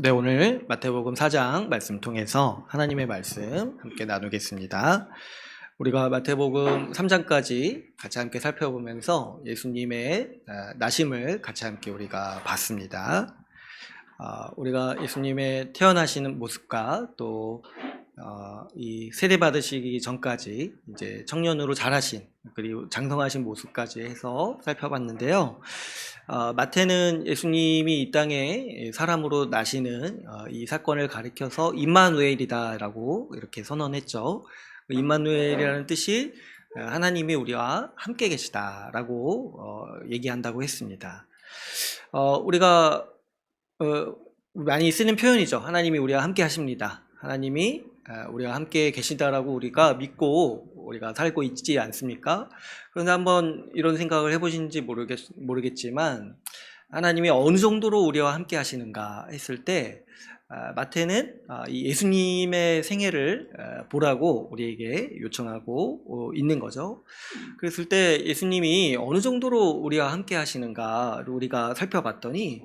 네, 오늘 마태복음 4장 말씀 통해서 하나님의 말씀 함께 나누겠습니다. 우리가 마태복음 3장까지 같이 함께 살펴보면서 예수님의 나심을 같이 함께 우리가 봤습니다. 우리가 예수님의 태어나시는 모습과 또 이 세례 받으시기 전까지 이제 청년으로 자라신 그리고 장성하신 모습까지 해서 살펴봤는데요. 마태는 예수님이 이 땅에 사람으로 나시는 이 사건을 가리켜서 임마누엘이다라고 이렇게 선언했죠. 임마누엘이라는 뜻이 하나님이 우리와 함께 계시다라고 얘기한다고 했습니다. 우리가 많이 쓰는 표현이죠. 하나님이 우리와 함께 하십니다. 하나님이 우리와 함께 계시다라고 우리가 믿고 우리가 살고 있지 않습니까? 그런데 한번 이런 생각을 해보신지 모르겠지만 하나님이 어느 정도로 우리와 함께 하시는가 했을 때 마태는 이 예수님의 생애를 보라고 우리에게 요청하고 있는 거죠. 그랬을 때 예수님이 어느 정도로 우리와 함께 하시는가를 우리가 살펴봤더니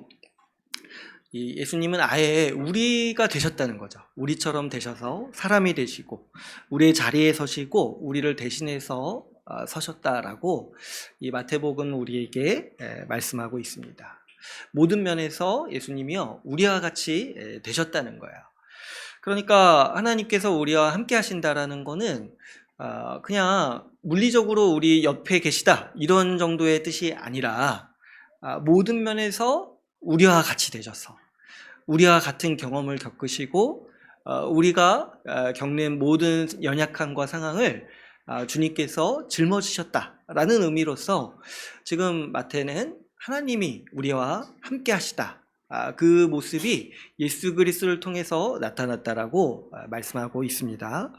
이 예수님은 아예 우리가 되셨다는 거죠. 우리처럼 되셔서 사람이 되시고 우리의 자리에 서시고 우리를 대신해서 서셨다라고 이 마태복음은 우리에게 말씀하고 있습니다. 모든 면에서 예수님이요 우리와 같이 되셨다는 거예요. 그러니까 하나님께서 우리와 함께 하신다라는 거는 그냥 물리적으로 우리 옆에 계시다 이런 정도의 뜻이 아니라 모든 면에서 우리와 같이 되셔서 우리와 같은 경험을 겪으시고 우리가 겪는 모든 연약함과 상황을 주님께서 짊어지셨다라는 의미로서 지금 마태는 하나님이 우리와 함께 하시다 그 모습이 예수 그리스도를 통해서 나타났다라고 말씀하고 있습니다.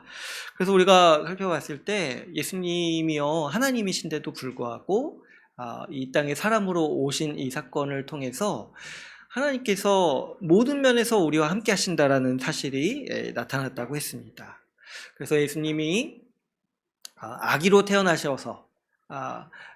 그래서 우리가 살펴봤을 때 예수님이요 하나님이신데도 불구하고 이 땅에 사람으로 오신 이 사건을 통해서 하나님께서 모든 면에서 우리와 함께 하신다라는 사실이 나타났다고 했습니다. 그래서 예수님이 아기로 태어나셔서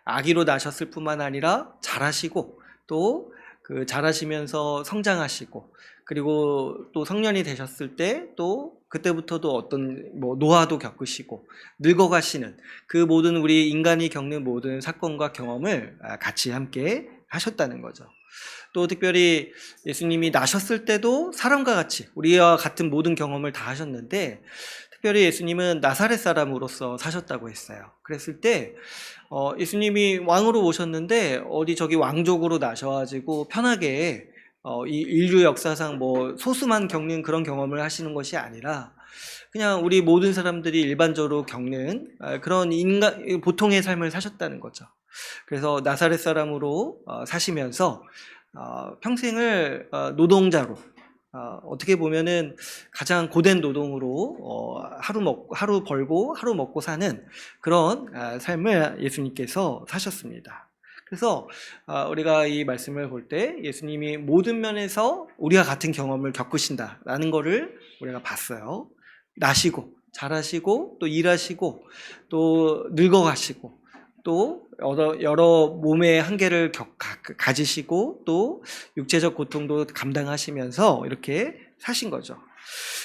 아기로 나셨을 뿐만 아니라 자라시고 또 그 자라시면서 성장하시고 그리고 또 성년이 되셨을 때 또 그때부터도 어떤 노화도 겪으시고 늙어가시는 그 모든 우리 인간이 겪는 모든 사건과 경험을 같이 함께 하셨다는 거죠. 또 특별히 예수님이 나셨을 때도 사람과 같이 우리와 같은 모든 경험을 다 하셨는데 특별히 예수님은 나사렛 사람으로서 사셨다고 했어요. 그랬을 때 예수님이 왕으로 오셨는데 어디 저기 왕족으로 나셔가지고 편하게 이 인류 역사상 소수만 겪는 그런 경험을 하시는 것이 아니라 그냥 우리 모든 사람들이 일반적으로 겪는 그런 보통의 삶을 사셨다는 거죠. 그래서 나사렛 사람으로 사시면서 평생을 노동자로 어떻게 보면은 가장 고된 노동으로 하루 벌고 하루 먹고 사는 그런 삶을 예수님께서 사셨습니다. 그래서 우리가 이 말씀을 볼 때 예수님이 모든 면에서 우리와 같은 경험을 겪으신다라는 것을 우리가 봤어요. 나시고 자라시고 또 일하시고 또 늙어가시고 또 여러 몸의 한계를 가지시고 또 육체적 고통도 감당하시면서 이렇게 사신 거죠.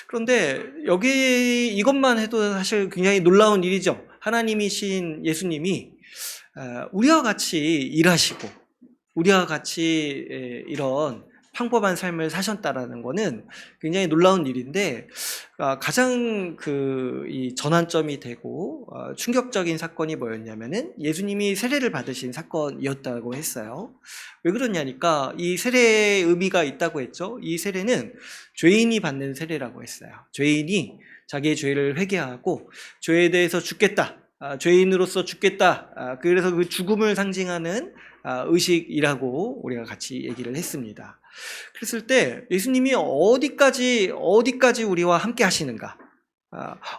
그런데 여기 이것만 해도 사실 굉장히 놀라운 일이죠. 하나님이신 예수님이 우리와 같이 일하시고 우리와 같이 이런 평범한 삶을 사셨다라는 것은 굉장히 놀라운 일인데 가장 이 전환점이 되고 충격적인 사건이 뭐였냐면은 예수님이 세례를 받으신 사건이었다고 했어요. 왜 그러냐니까 이 세례의 의미가 있다고 했죠. 이 세례는 죄인이 받는 세례라고 했어요. 죄인이 자기의 죄를 회개하고 죄에 대해서 죽겠다. 죄인으로서 죽겠다. 그래서 그 죽음을 상징하는 의식이라고 우리가 같이 얘기를 했습니다. 그랬을 때 예수님이 어디까지 우리와 함께 하시는가,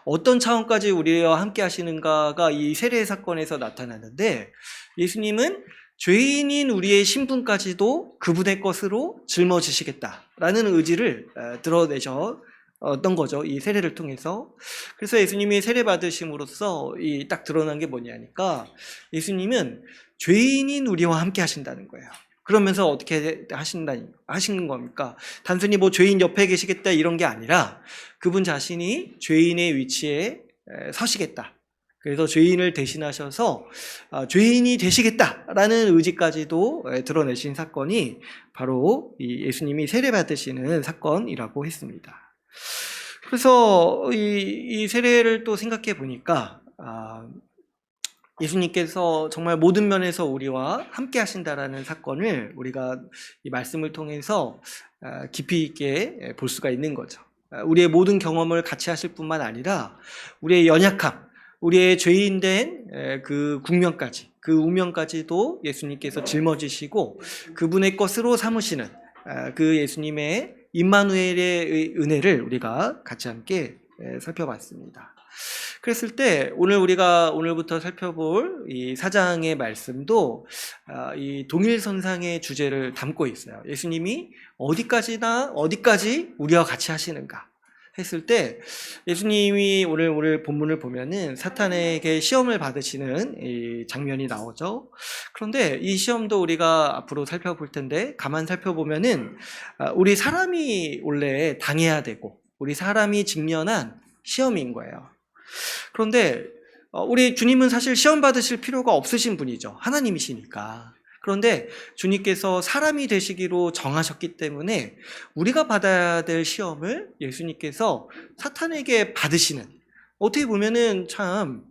어떤 차원까지 우리와 함께 하시는가가 이 세례 사건에서 나타나는데 예수님은 죄인인 우리의 신분까지도 그분의 것으로 짊어지시겠다라는 의지를 드러내셨던 거죠. 이 세례를 통해서. 그래서 예수님이 세례 받으심으로써 딱 드러난 게 뭐냐니까 예수님은 죄인인 우리와 함께 하신다는 거예요. 그러면서 어떻게 하시는 겁니까? 단순히 뭐 죄인 옆에 계시겠다 이런 게 아니라 그분 자신이 죄인의 위치에 서시겠다. 그래서 죄인을 대신하셔서 죄인이 되시겠다라는 의지까지도 드러내신 사건이 바로 이 예수님이 세례받으시는 사건이라고 했습니다. 그래서 이 세례를 또 생각해 보니까 예수님께서 정말 모든 면에서 우리와 함께 하신다라는 사건을 우리가 이 말씀을 통해서 깊이 있게 볼 수가 있는 거죠. 우리의 모든 경험을 같이 하실 뿐만 아니라 우리의 연약함, 우리의 죄인된 그 국면까지, 그 운명까지도 예수님께서 짊어지시고 그분의 것으로 삼으시는 그 예수님의 임마누엘의 은혜를 우리가 같이 함께 살펴봤습니다. 그랬을 때 우리가 오늘부터 살펴볼 이 4장의 말씀도 이 동일선상의 주제를 담고 있어요. 예수님이 어디까지 우리와 같이 하시는가 했을 때 예수님이 오늘 본문을 보면은 사탄에게 시험을 받으시는 이 장면이 나오죠. 그런데 이 시험도 우리가 앞으로 살펴볼 텐데 가만 살펴보면은 우리 사람이 원래 당해야 되고 우리 사람이 직면한 시험인 거예요. 그런데 우리 주님은 사실 시험 받으실 필요가 없으신 분이죠. 하나님이시니까. 그런데 주님께서 사람이 되시기로 정하셨기 때문에 우리가 받아야 될 시험을 예수님께서 사탄에게 받으시는, 어떻게 보면은 참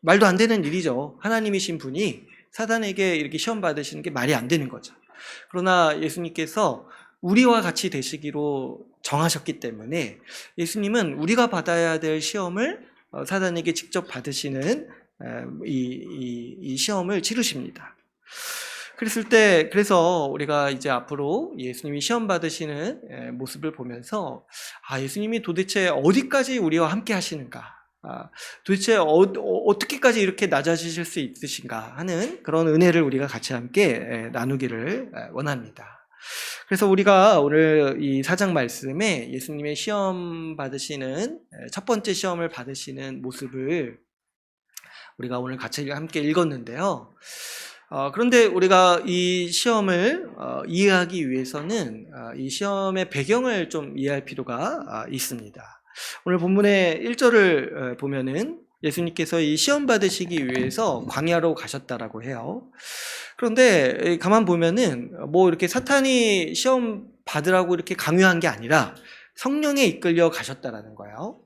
말도 안 되는 일이죠. 하나님이신 분이 사탄에게 이렇게 시험 받으시는 게 말이 안 되는 거죠. 그러나 예수님께서 우리와 같이 되시기로 정하셨기 때문에 예수님은 우리가 받아야 될 시험을 사단에게 직접 받으시는 이 시험을 치르십니다. 그래서 우리가 이제 앞으로 예수님이 시험 받으시는 모습을 보면서 예수님이 도대체 어디까지 우리와 함께 하시는가, 도대체 어떻게까지 이렇게 낮아지실 수 있으신가 하는 그런 은혜를 우리가 같이 함께 나누기를 원합니다. 그래서 우리가 오늘 이 4장 말씀에 예수님의 시험 받으시는 첫 번째 시험을 받으시는 모습을 우리가 오늘 같이 함께 읽었는데요. 그런데 우리가 이 시험을 이해하기 위해서는 이 시험의 배경을 좀 이해할 필요가 있습니다. 오늘 본문의 1절을 보면은 예수님께서 이 시험 받으시기 위해서 광야로 가셨다라고 해요. 그런데 가만 보면은 뭐 이렇게 사탄이 시험 받으라고 이렇게 강요한 게 아니라 성령에 이끌려 가셨다라는 거예요.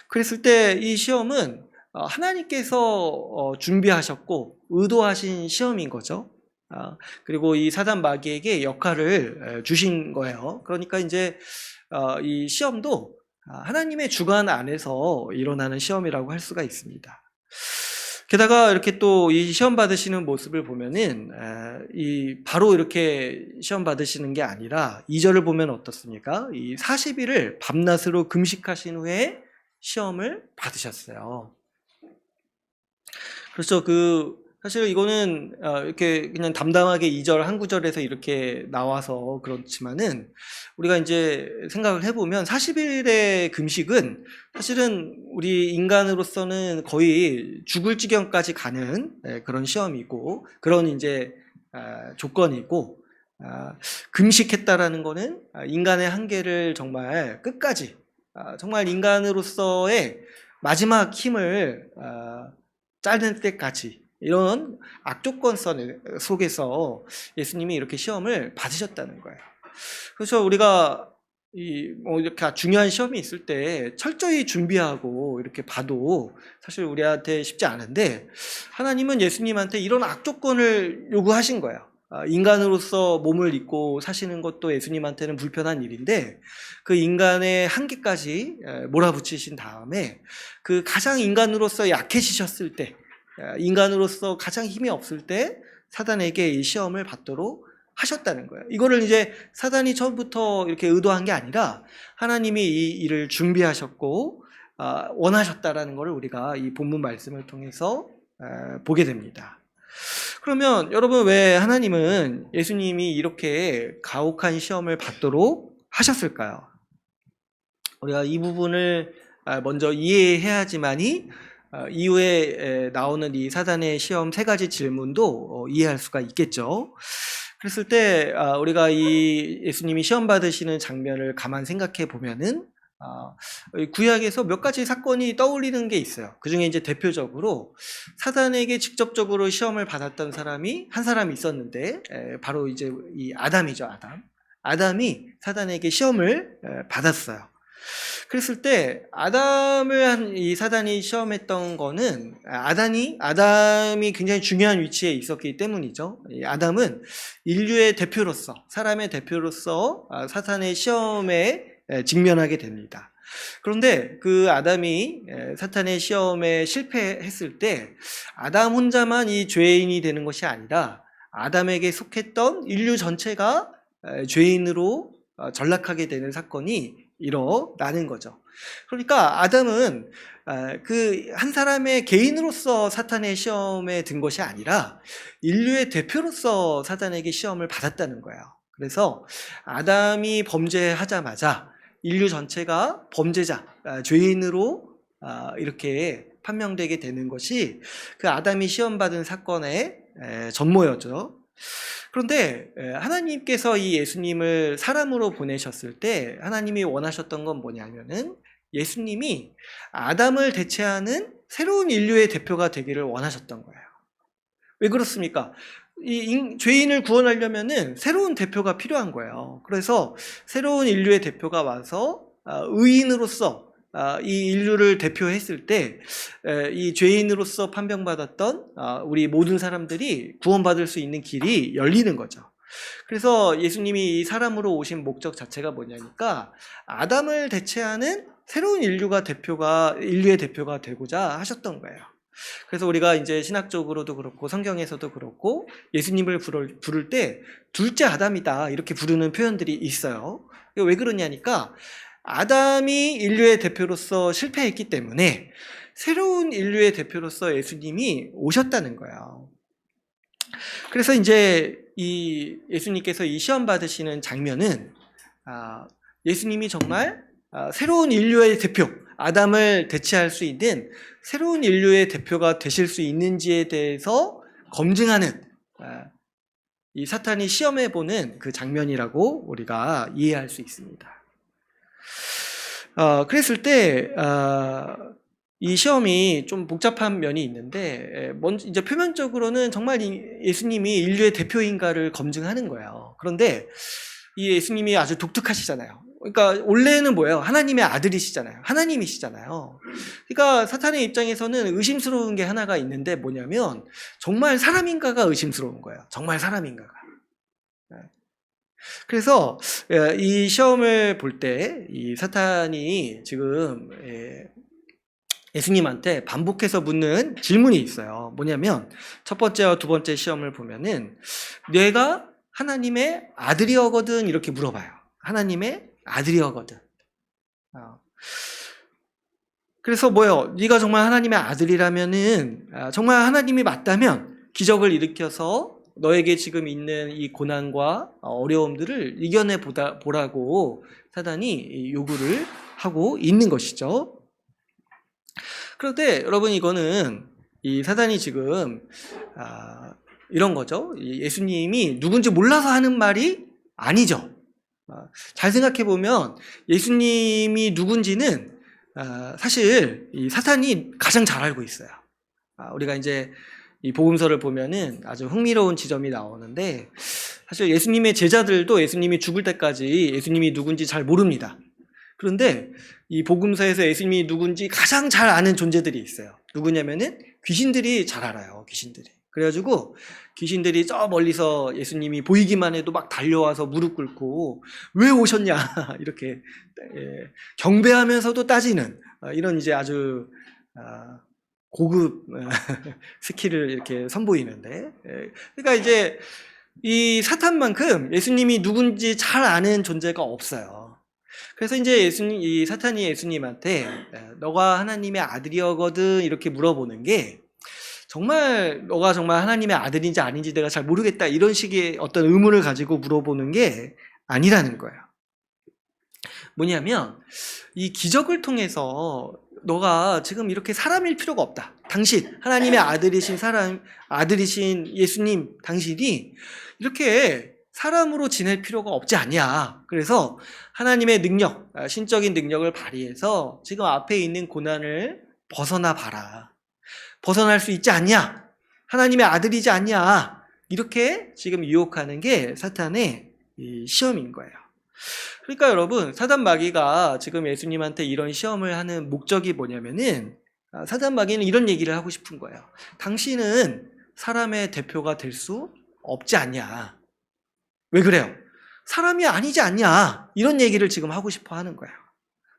그랬을 때 이 시험은 하나님께서 준비하셨고 의도하신 시험인 거죠. 그리고 이 사단 마귀에게 역할을 주신 거예요. 그러니까 이제 이 시험도 하나님의 주관 안에서 일어나는 시험이라고 할 수가 있습니다. 게다가 이렇게 또 이 시험 받으시는 모습을 보면은 바로 이렇게 시험 받으시는 게 아니라 2절을 보면 어떻습니까? 이 40일을 밤낮으로 금식하신 후에 시험을 받으셨어요. 그렇죠. 사실 이거는 이렇게 그냥 담담하게 2절 한 구절에서 이렇게 나와서 그렇지만은 우리가 이제 생각을 해보면 40일의 금식은 사실은 우리 인간으로서는 거의 죽을 지경까지 가는 그런 시험이고 그런 이제 조건이고, 금식했다라는 거는 인간의 한계를 정말 끝까지, 정말 인간으로서의 마지막 힘을 짜낼 때까지 이런 악조건 속에서 예수님이 이렇게 시험을 받으셨다는 거예요. 그래서 우리가 이렇게 중요한 시험이 있을 때 철저히 준비하고 이렇게 봐도 사실 우리한테 쉽지 않은데 하나님은 예수님한테 이런 악조건을 요구하신 거예요. 인간으로서 몸을 입고 사시는 것도 예수님한테는 불편한 일인데 그 인간의 한계까지 몰아붙이신 다음에 그 가장 인간으로서 약해지셨을 때, 인간으로서 가장 힘이 없을 때 사단에게 이 시험을 받도록 하셨다는 거예요. 이거를 이제 사단이 처음부터 이렇게 의도한 게 아니라 하나님이 이 일을 준비하셨고 원하셨다라는 것을 우리가 이 본문 말씀을 통해서 보게 됩니다. 그러면 여러분, 왜 하나님은 예수님이 이렇게 가혹한 시험을 받도록 하셨을까요? 우리가 이 부분을 먼저 이해해야지만이 이후에 나오는 이 사단의 시험 세 가지 질문도 이해할 수가 있겠죠. 그랬을 때 우리가 이 예수님이 시험 받으시는 장면을 가만 생각해 보면은 구약에서 몇 가지 사건이 떠올리는 게 있어요. 그 중에 이제 대표적으로 사단에게 직접적으로 시험을 받았던 사람이 한 사람이 있었는데 바로 이제 이 아담이죠. 아담이 사단에게 시험을 받았어요. 그랬을 때 아담을 이 사단이 시험했던 거는 아담이 굉장히 중요한 위치에 있었기 때문이죠. 이 아담은 인류의 대표로서, 사람의 대표로서 사탄의 시험에 직면하게 됩니다. 그런데 그 아담이 사탄의 시험에 실패했을 때 아담 혼자만 이 죄인이 되는 것이 아니라 아담에게 속했던 인류 전체가 죄인으로 전락하게 되는 사건이 일어나는 거죠. 그러니까 아담은 그 한 사람의 개인으로서 사탄의 시험에 든 것이 아니라 인류의 대표로서 사탄에게 시험을 받았다는 거예요. 그래서 아담이 범죄하자마자 인류 전체가 범죄자, 죄인으로 이렇게 판명되게 되는 것이 그 아담이 시험받은 사건의 전모였죠. 그런데 하나님께서 이 예수님을 사람으로 보내셨을 때 하나님이 원하셨던 건 뭐냐면은 예수님이 아담을 대체하는 새로운 인류의 대표가 되기를 원하셨던 거예요. 왜 그렇습니까? 이 죄인을 구원하려면은 새로운 대표가 필요한 거예요. 그래서 새로운 인류의 대표가 와서 의인으로서 이 인류를 대표했을 때 이 죄인으로서 판명받았던 우리 모든 사람들이 구원받을 수 있는 길이 열리는 거죠. 그래서 예수님이 이 사람으로 오신 목적 자체가 뭐냐니까 아담을 대체하는 새로운 인류의 대표가 되고자 하셨던 거예요. 그래서 우리가 이제 신학적으로도 그렇고 성경에서도 그렇고 예수님을 부를 때 둘째 아담이다 이렇게 부르는 표현들이 있어요. 왜 그러냐니까 아담이 인류의 대표로서 실패했기 때문에 새로운 인류의 대표로서 예수님이 오셨다는 거예요. 그래서 이제 이 예수님께서 이 시험 받으시는 장면은 예수님이 정말 새로운 인류의 대표, 아담을 대체할 수 있는 새로운 인류의 대표가 되실 수 있는지에 대해서 검증하는 이 사탄이 시험해보는 그 장면이라고 우리가 이해할 수 있습니다. 그랬을 때 이 시험이 좀 복잡한 면이 있는데 먼저 이제 표면적으로는 정말 예수님이 인류의 대표인가를 검증하는 거예요. 그런데 이 예수님이 아주 독특하시잖아요. 그러니까 원래는 뭐예요? 하나님의 아들이시잖아요. 하나님이시잖아요. 그러니까 사탄의 입장에서는 의심스러운 게 하나가 있는데 뭐냐면 정말 사람인가가 의심스러운 거예요. 정말 사람인가가. 그래서 이 시험을 볼 때 이 사탄이 지금 예수님한테 반복해서 묻는 질문이 있어요. 뭐냐면 첫 번째와 두 번째 시험을 보면은 내가 하나님의 아들이거든 이렇게 물어봐요. 하나님의 아들이거든. 그래서 뭐요? 네가 정말 하나님의 아들이라면은 정말 하나님이 맞다면 기적을 일으켜서 너에게 지금 있는 이 고난과 어려움들을 이겨내 보라고 사단이 요구를 하고 있는 것이죠. 그런데 여러분 이거는 이 사단이 지금 이런 거죠. 예수님이 누군지 몰라서 하는 말이 아니죠. 잘 생각해 보면 예수님이 누군지는 사실 이 사탄이 가장 잘 알고 있어요. 우리가 이제 이 복음서를 보면은 아주 흥미로운 지점이 나오는데 사실 예수님의 제자들도 예수님이 죽을 때까지 예수님이 누군지 잘 모릅니다. 그런데 이 복음서에서 예수님이 누군지 가장 잘 아는 존재들이 있어요. 누구냐면은 귀신들이 잘 알아요. 귀신들이. 그래가지고 귀신들이 저 멀리서 예수님이 보이기만 해도 막 달려와서 무릎 꿇고 왜 오셨냐 이렇게 경배하면서도 따지는 이런 이제 아주 고급 스킬을 이렇게 선보이는데 그러니까 이제 이 사탄만큼 예수님이 누군지 잘 아는 존재가 없어요. 그래서 이제 이 사탄이 예수님한테 너가 하나님의 아들이거든 이렇게 물어보는 게 정말 너가 정말 하나님의 아들인지 아닌지 내가 잘 모르겠다 이런 식의 어떤 의문을 가지고 물어보는 게 아니라는 거예요. 뭐냐면 이 기적을 통해서 너가 지금 이렇게 사람일 필요가 없다. 당신, 하나님의 아들이신 예수님, 당신이 이렇게 사람으로 지낼 필요가 없지 않냐. 그래서 하나님의 능력, 신적인 능력을 발휘해서 지금 앞에 있는 고난을 벗어나 봐라. 벗어날 수 있지 않냐. 하나님의 아들이지 않냐. 이렇게 지금 유혹하는 게 사탄의 이 시험인 거예요. 그러니까 여러분, 사단 마귀가 지금 예수님한테 이런 시험을 하는 목적이 뭐냐면은, 사단 마귀는 이런 얘기를 하고 싶은 거예요. 당신은 사람의 대표가 될 수 없지 않냐. 왜 그래요? 사람이 아니지 않냐. 이런 얘기를 지금 하고 싶어 하는 거예요.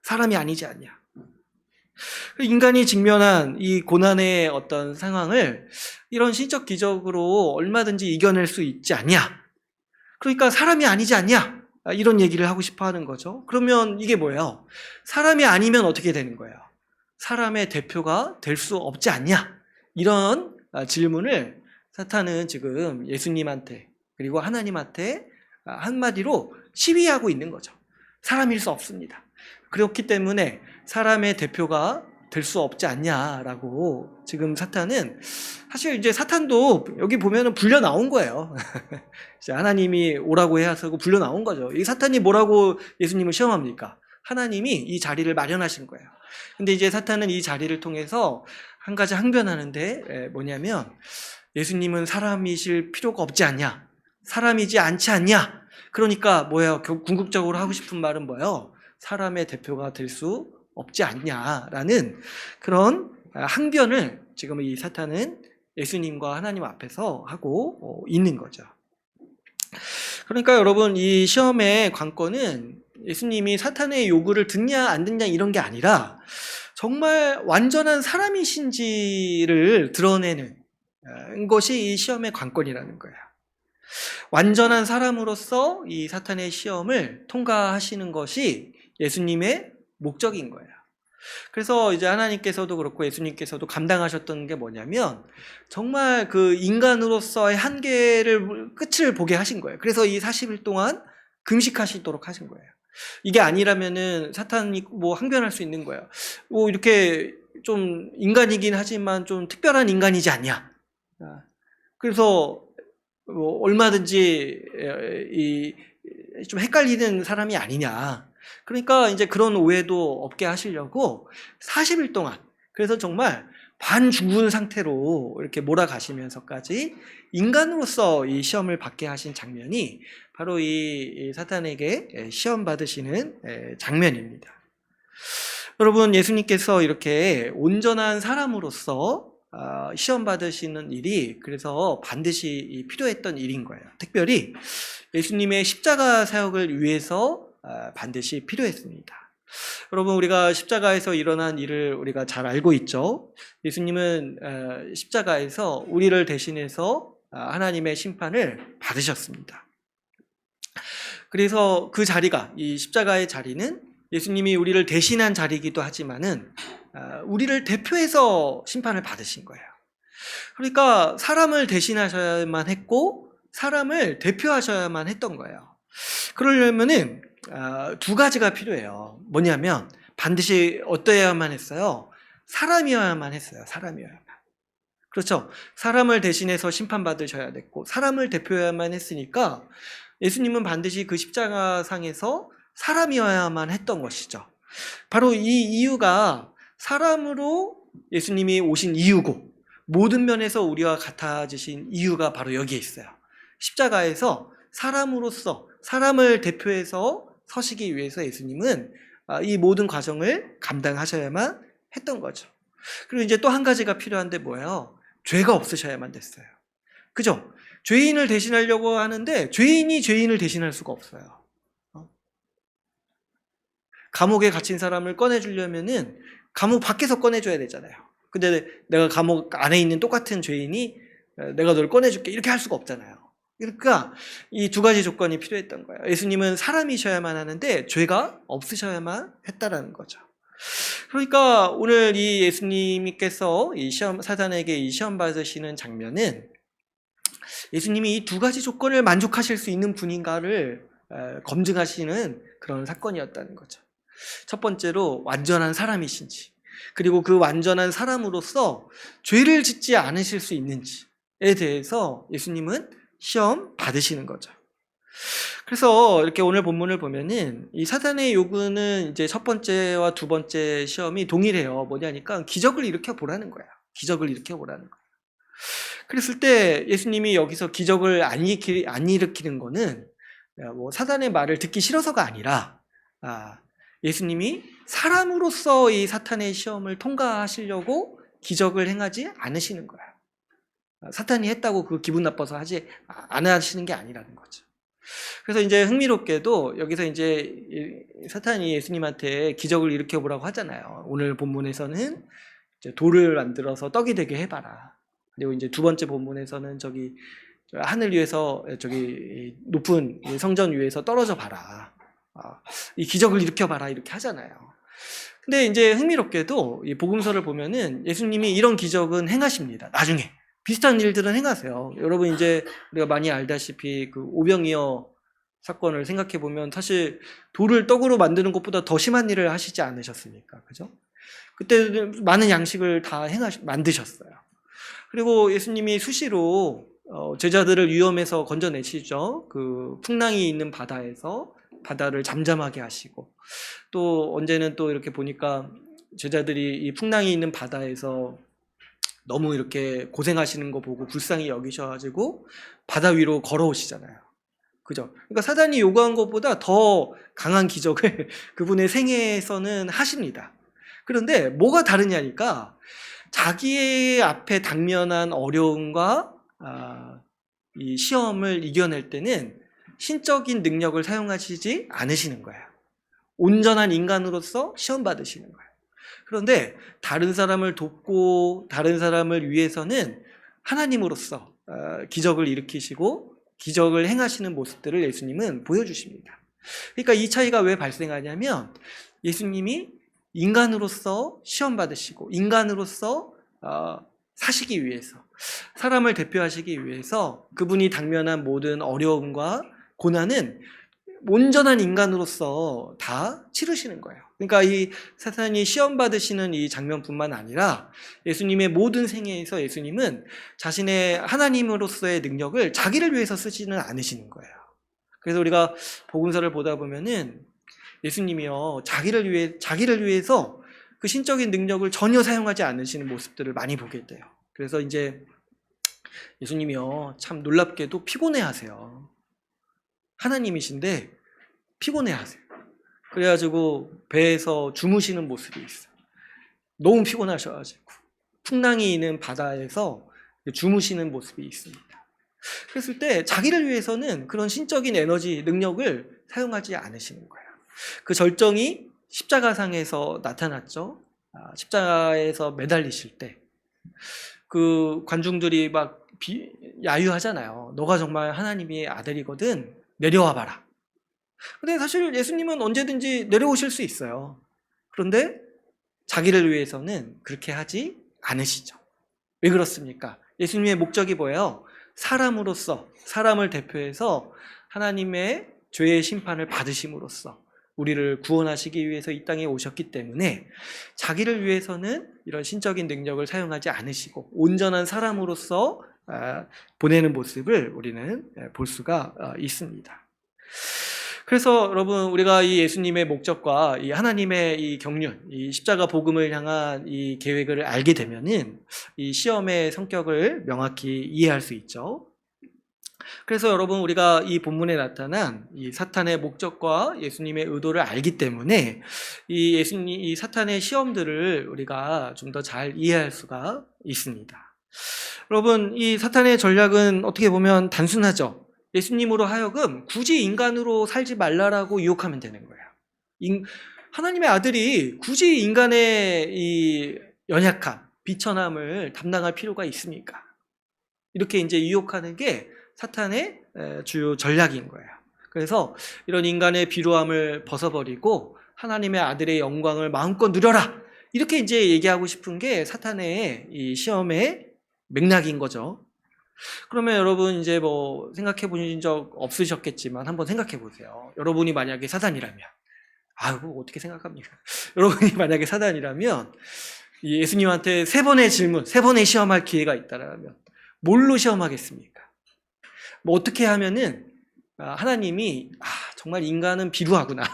사람이 아니지 않냐. 인간이 직면한 이 고난의 어떤 상황을 이런 신적 기적으로 얼마든지 이겨낼 수 있지 않냐. 그러니까 사람이 아니지 않냐. 이런 얘기를 하고 싶어 하는 거죠. 그러면 이게 뭐예요? 사람이 아니면 어떻게 되는 거예요? 사람의 대표가 될 수 없지 않냐? 이런 질문을 사탄은 지금 예수님한테 그리고 하나님한테 한마디로 시위하고 있는 거죠. 사람일 수 없습니다. 그렇기 때문에 사람의 대표가 될 수 없지 않냐라고 지금 사탄은, 사실 이제 사탄도 여기 보면은 불려 나온 거예요. 하나님이 오라고 해서 불려 나온 거죠. 이 사탄이 뭐라고 예수님을 시험합니까? 하나님이 이 자리를 마련하신 거예요. 근데 이제 사탄은 이 자리를 통해서 한 가지 항변하는데 뭐냐면, 예수님은 사람이실 필요가 없지 않냐? 사람이지 않지 않냐? 그러니까 뭐예요? 궁극적으로 하고 싶은 말은 뭐예요? 사람의 대표가 될 수 없지 않냐라는 그런 항변을 지금 이 사탄은 예수님과 하나님 앞에서 하고 있는 거죠. 그러니까 여러분, 이 시험의 관건은 예수님이 사탄의 요구를 듣냐 안 듣냐 이런 게 아니라 정말 완전한 사람이신지를 드러내는 것이 이 시험의 관건이라는 거예요. 완전한 사람으로서 이 사탄의 시험을 통과하시는 것이 예수님의 목적인 거예요. 그래서 이제 하나님께서도 그렇고 예수님께서도 감당하셨던 게 뭐냐면, 정말 그 인간으로서의 한계를 끝을 보게 하신 거예요. 그래서 이 40일 동안 금식하시도록 하신 거예요. 이게 아니라면은 사탄이 뭐 항변할 수 있는 거예요. 뭐 이렇게 좀 인간이긴 하지만 좀 특별한 인간이지 않냐. 그래서 뭐 얼마든지 좀 헷갈리는 사람이 아니냐. 그러니까 이제 그런 오해도 없게 하시려고 40일 동안, 그래서 정말 반죽은 상태로 이렇게 몰아가시면서까지 인간으로서 이 시험을 받게 하신 장면이 바로 이 사탄에게 시험 받으시는 장면입니다. 여러분, 예수님께서 이렇게 온전한 사람으로서 시험 받으시는 일이 그래서 반드시 필요했던 일인 거예요. 특별히 예수님의 십자가 사역을 위해서 반드시 필요했습니다. 여러분, 우리가 십자가에서 일어난 일을 우리가 잘 알고 있죠. 예수님은 십자가에서 우리를 대신해서 하나님의 심판을 받으셨습니다. 그래서 그 자리가, 이 십자가의 자리는 예수님이 우리를 대신한 자리이기도 하지만은 우리를 대표해서 심판을 받으신 거예요. 그러니까 사람을 대신하셔야만 했고 사람을 대표하셔야만 했던 거예요. 그러려면은 두 가지가 필요해요. 뭐냐면 반드시 어떠해야만 했어요? 사람이어야만 했어요. 사람이어야만. 그렇죠? 사람을 대신해서 심판받으셔야 됐고 사람을 대표해야만 했으니까 예수님은 반드시 그 십자가상에서 사람이어야만 했던 것이죠. 바로 이 이유가 사람으로 예수님이 오신 이유고 모든 면에서 우리와 같아지신 이유가 바로 여기에 있어요. 십자가에서 사람으로서 사람을 대표해서 서시기 위해서 예수님은 이 모든 과정을 감당하셔야만 했던 거죠. 그리고 이제 또 한 가지가 필요한데 뭐예요? 죄가 없으셔야만 됐어요. 그죠? 죄인을 대신하려고 하는데 죄인이 죄인을 대신할 수가 없어요. 감옥에 갇힌 사람을 꺼내주려면은 감옥 밖에서 꺼내줘야 되잖아요. 근데 내가 감옥 안에 있는 똑같은 죄인이 내가 널 꺼내줄게 이렇게 할 수가 없잖아요. 그러니까 이 두 가지 조건이 필요했던 거예요. 예수님은 사람이셔야만 하는데 죄가 없으셔야만 했다라는 거죠. 그러니까 오늘 이 예수님께서 이 사단에게 이 시험 받으시는 장면은 예수님이 이 두 가지 조건을 만족하실 수 있는 분인가를 검증하시는 그런 사건이었다는 거죠. 첫 번째로 완전한 사람이신지, 그리고 그 완전한 사람으로서 죄를 짓지 않으실 수 있는지에 대해서 예수님은 시험 받으시는 거죠. 그래서 이렇게 오늘 본문을 보면은 이 사단의 요구는 이제 첫 번째와 두 번째 시험이 동일해요. 뭐냐니까 기적을 일으켜 보라는 거야. 기적을 일으켜 보라는 거야. 그랬을 때 예수님이 여기서 기적을 안 일으키는 거는 뭐 사단의 말을 듣기 싫어서가 아니라 예수님이 사람으로서 이 사탄의 시험을 통과하시려고 기적을 행하지 않으시는 거야. 사탄이 했다고 그 기분 나빠서 안 하시는 게 아니라는 거죠. 그래서 이제 흥미롭게도 여기서 이제 사탄이 예수님한테 기적을 일으켜 보라고 하잖아요. 오늘 본문에서는 이제 돌을 만들어서 떡이 되게 해봐라. 그리고 이제 두 번째 본문에서는 저기 하늘 위에서 저기 높은 성전 위에서 떨어져 봐라. 이 기적을 일으켜 봐라 이렇게 하잖아요. 근데 이제 흥미롭게도 이 복음서를 보면은 예수님이 이런 기적은 행하십니다. 나중에 비슷한 일들은 행하세요. 여러분 이제 우리가 많이 알다시피 그 오병이어 사건을 생각해 보면 사실 돌을 떡으로 만드는 것보다 더 심한 일을 하시지 않으셨습니까? 그죠? 그때 많은 양식을 다 만드셨어요. 그리고 예수님이 수시로 제자들을 위험에서 건져내시죠. 그 풍랑이 있는 바다에서 바다를 잠잠하게 하시고, 또 언제는 또 이렇게 보니까 제자들이 이 풍랑이 있는 바다에서 너무 이렇게 고생하시는 거 보고 불쌍히 여기셔가지고 바다 위로 걸어오시잖아요. 그죠? 그러니까 사단이 요구한 것보다 더 강한 기적을 그분의 생애에서는 하십니다. 그런데 뭐가 다르냐니까 자기의 앞에 당면한 어려움과 이 시험을 이겨낼 때는 신적인 능력을 사용하시지 않으시는 거예요. 온전한 인간으로서 시험 받으시는 거예요. 그런데 다른 사람을 돕고 다른 사람을 위해서는 하나님으로서 기적을 일으키시고 기적을 행하시는 모습들을 예수님은 보여주십니다. 그러니까 이 차이가 왜 발생하냐면 예수님이 인간으로서 시험 받으시고 인간으로서 사시기 위해서, 사람을 대표하시기 위해서 그분이 당면한 모든 어려움과 고난은 온전한 인간으로서 다 치르시는 거예요. 그러니까 이 사탄이 시험 받으시는 이 장면뿐만 아니라 예수님의 모든 생애에서 예수님은 자신의 하나님으로서의 능력을 자기를 위해서 쓰지는 않으시는 거예요. 그래서 우리가 복음서를 보다 보면은 예수님이요 자기를 위해서 그 신적인 능력을 전혀 사용하지 않으시는 모습들을 많이 보게 돼요. 그래서 이제 예수님이요 참 놀랍게도 피곤해하세요. 하나님이신데 피곤해하세요. 그래가지고 배에서 주무시는 모습이 있어요. 너무 피곤하셔가지고 풍랑이 있는 바다에서 주무시는 모습이 있습니다. 그랬을 때 자기를 위해서는 그런 신적인 에너지, 능력을 사용하지 않으시는 거예요. 그 절정이 십자가상에서 나타났죠. 십자가에서 매달리실 때 그 관중들이 막 야유하잖아요. 너가 정말 하나님의 아들이거든. 내려와 봐라. 근데 사실 예수님은 언제든지 내려오실 수 있어요. 그런데 자기를 위해서는 그렇게 하지 않으시죠. 왜 그렇습니까? 예수님의 목적이 뭐예요? 사람으로서, 사람을 대표해서 하나님의 죄의 심판을 받으심으로써 우리를 구원하시기 위해서 이 땅에 오셨기 때문에 자기를 위해서는 이런 신적인 능력을 사용하지 않으시고 온전한 사람으로서 보내는 모습을 우리는 볼 수가 있습니다. 그래서 여러분 우리가 이 예수님의 목적과 이 하나님의 이 경륜, 이 십자가 복음을 향한 이 계획을 알게 되면은 이 시험의 성격을 명확히 이해할 수 있죠. 그래서 여러분 우리가 이 본문에 나타난 이 사탄의 목적과 예수님의 의도를 알기 때문에 이 사탄의 시험들을 우리가 좀 더 잘 이해할 수가 있습니다. 여러분 이 사탄의 전략은 어떻게 보면 단순하죠. 예수님으로 하여금 굳이 인간으로 살지 말라라고 유혹하면 되는 거예요. 하나님의 아들이 굳이 인간의 이 연약함, 비천함을 담당할 필요가 있습니까? 이렇게 이제 유혹하는 게 사탄의 주요 전략인 거예요. 그래서 이런 인간의 비루함을 벗어버리고 하나님의 아들의 영광을 마음껏 누려라. 이렇게 이제 얘기하고 싶은 게 사탄의 이 시험의 맥락인 거죠. 그러면 여러분 이제 뭐 생각해 보신 적 없으셨겠지만 한번 생각해 보세요. 여러분이 만약에 사탄이라면 아이고 어떻게 생각합니까? 여러분이 만약에 사단이라면 이 예수님한테 3번의 질문, 3번의 시험할 기회가 있다라면 뭘로 시험하겠습니까? 뭐 어떻게 하면은 하나님이 정말 인간은 비루하구나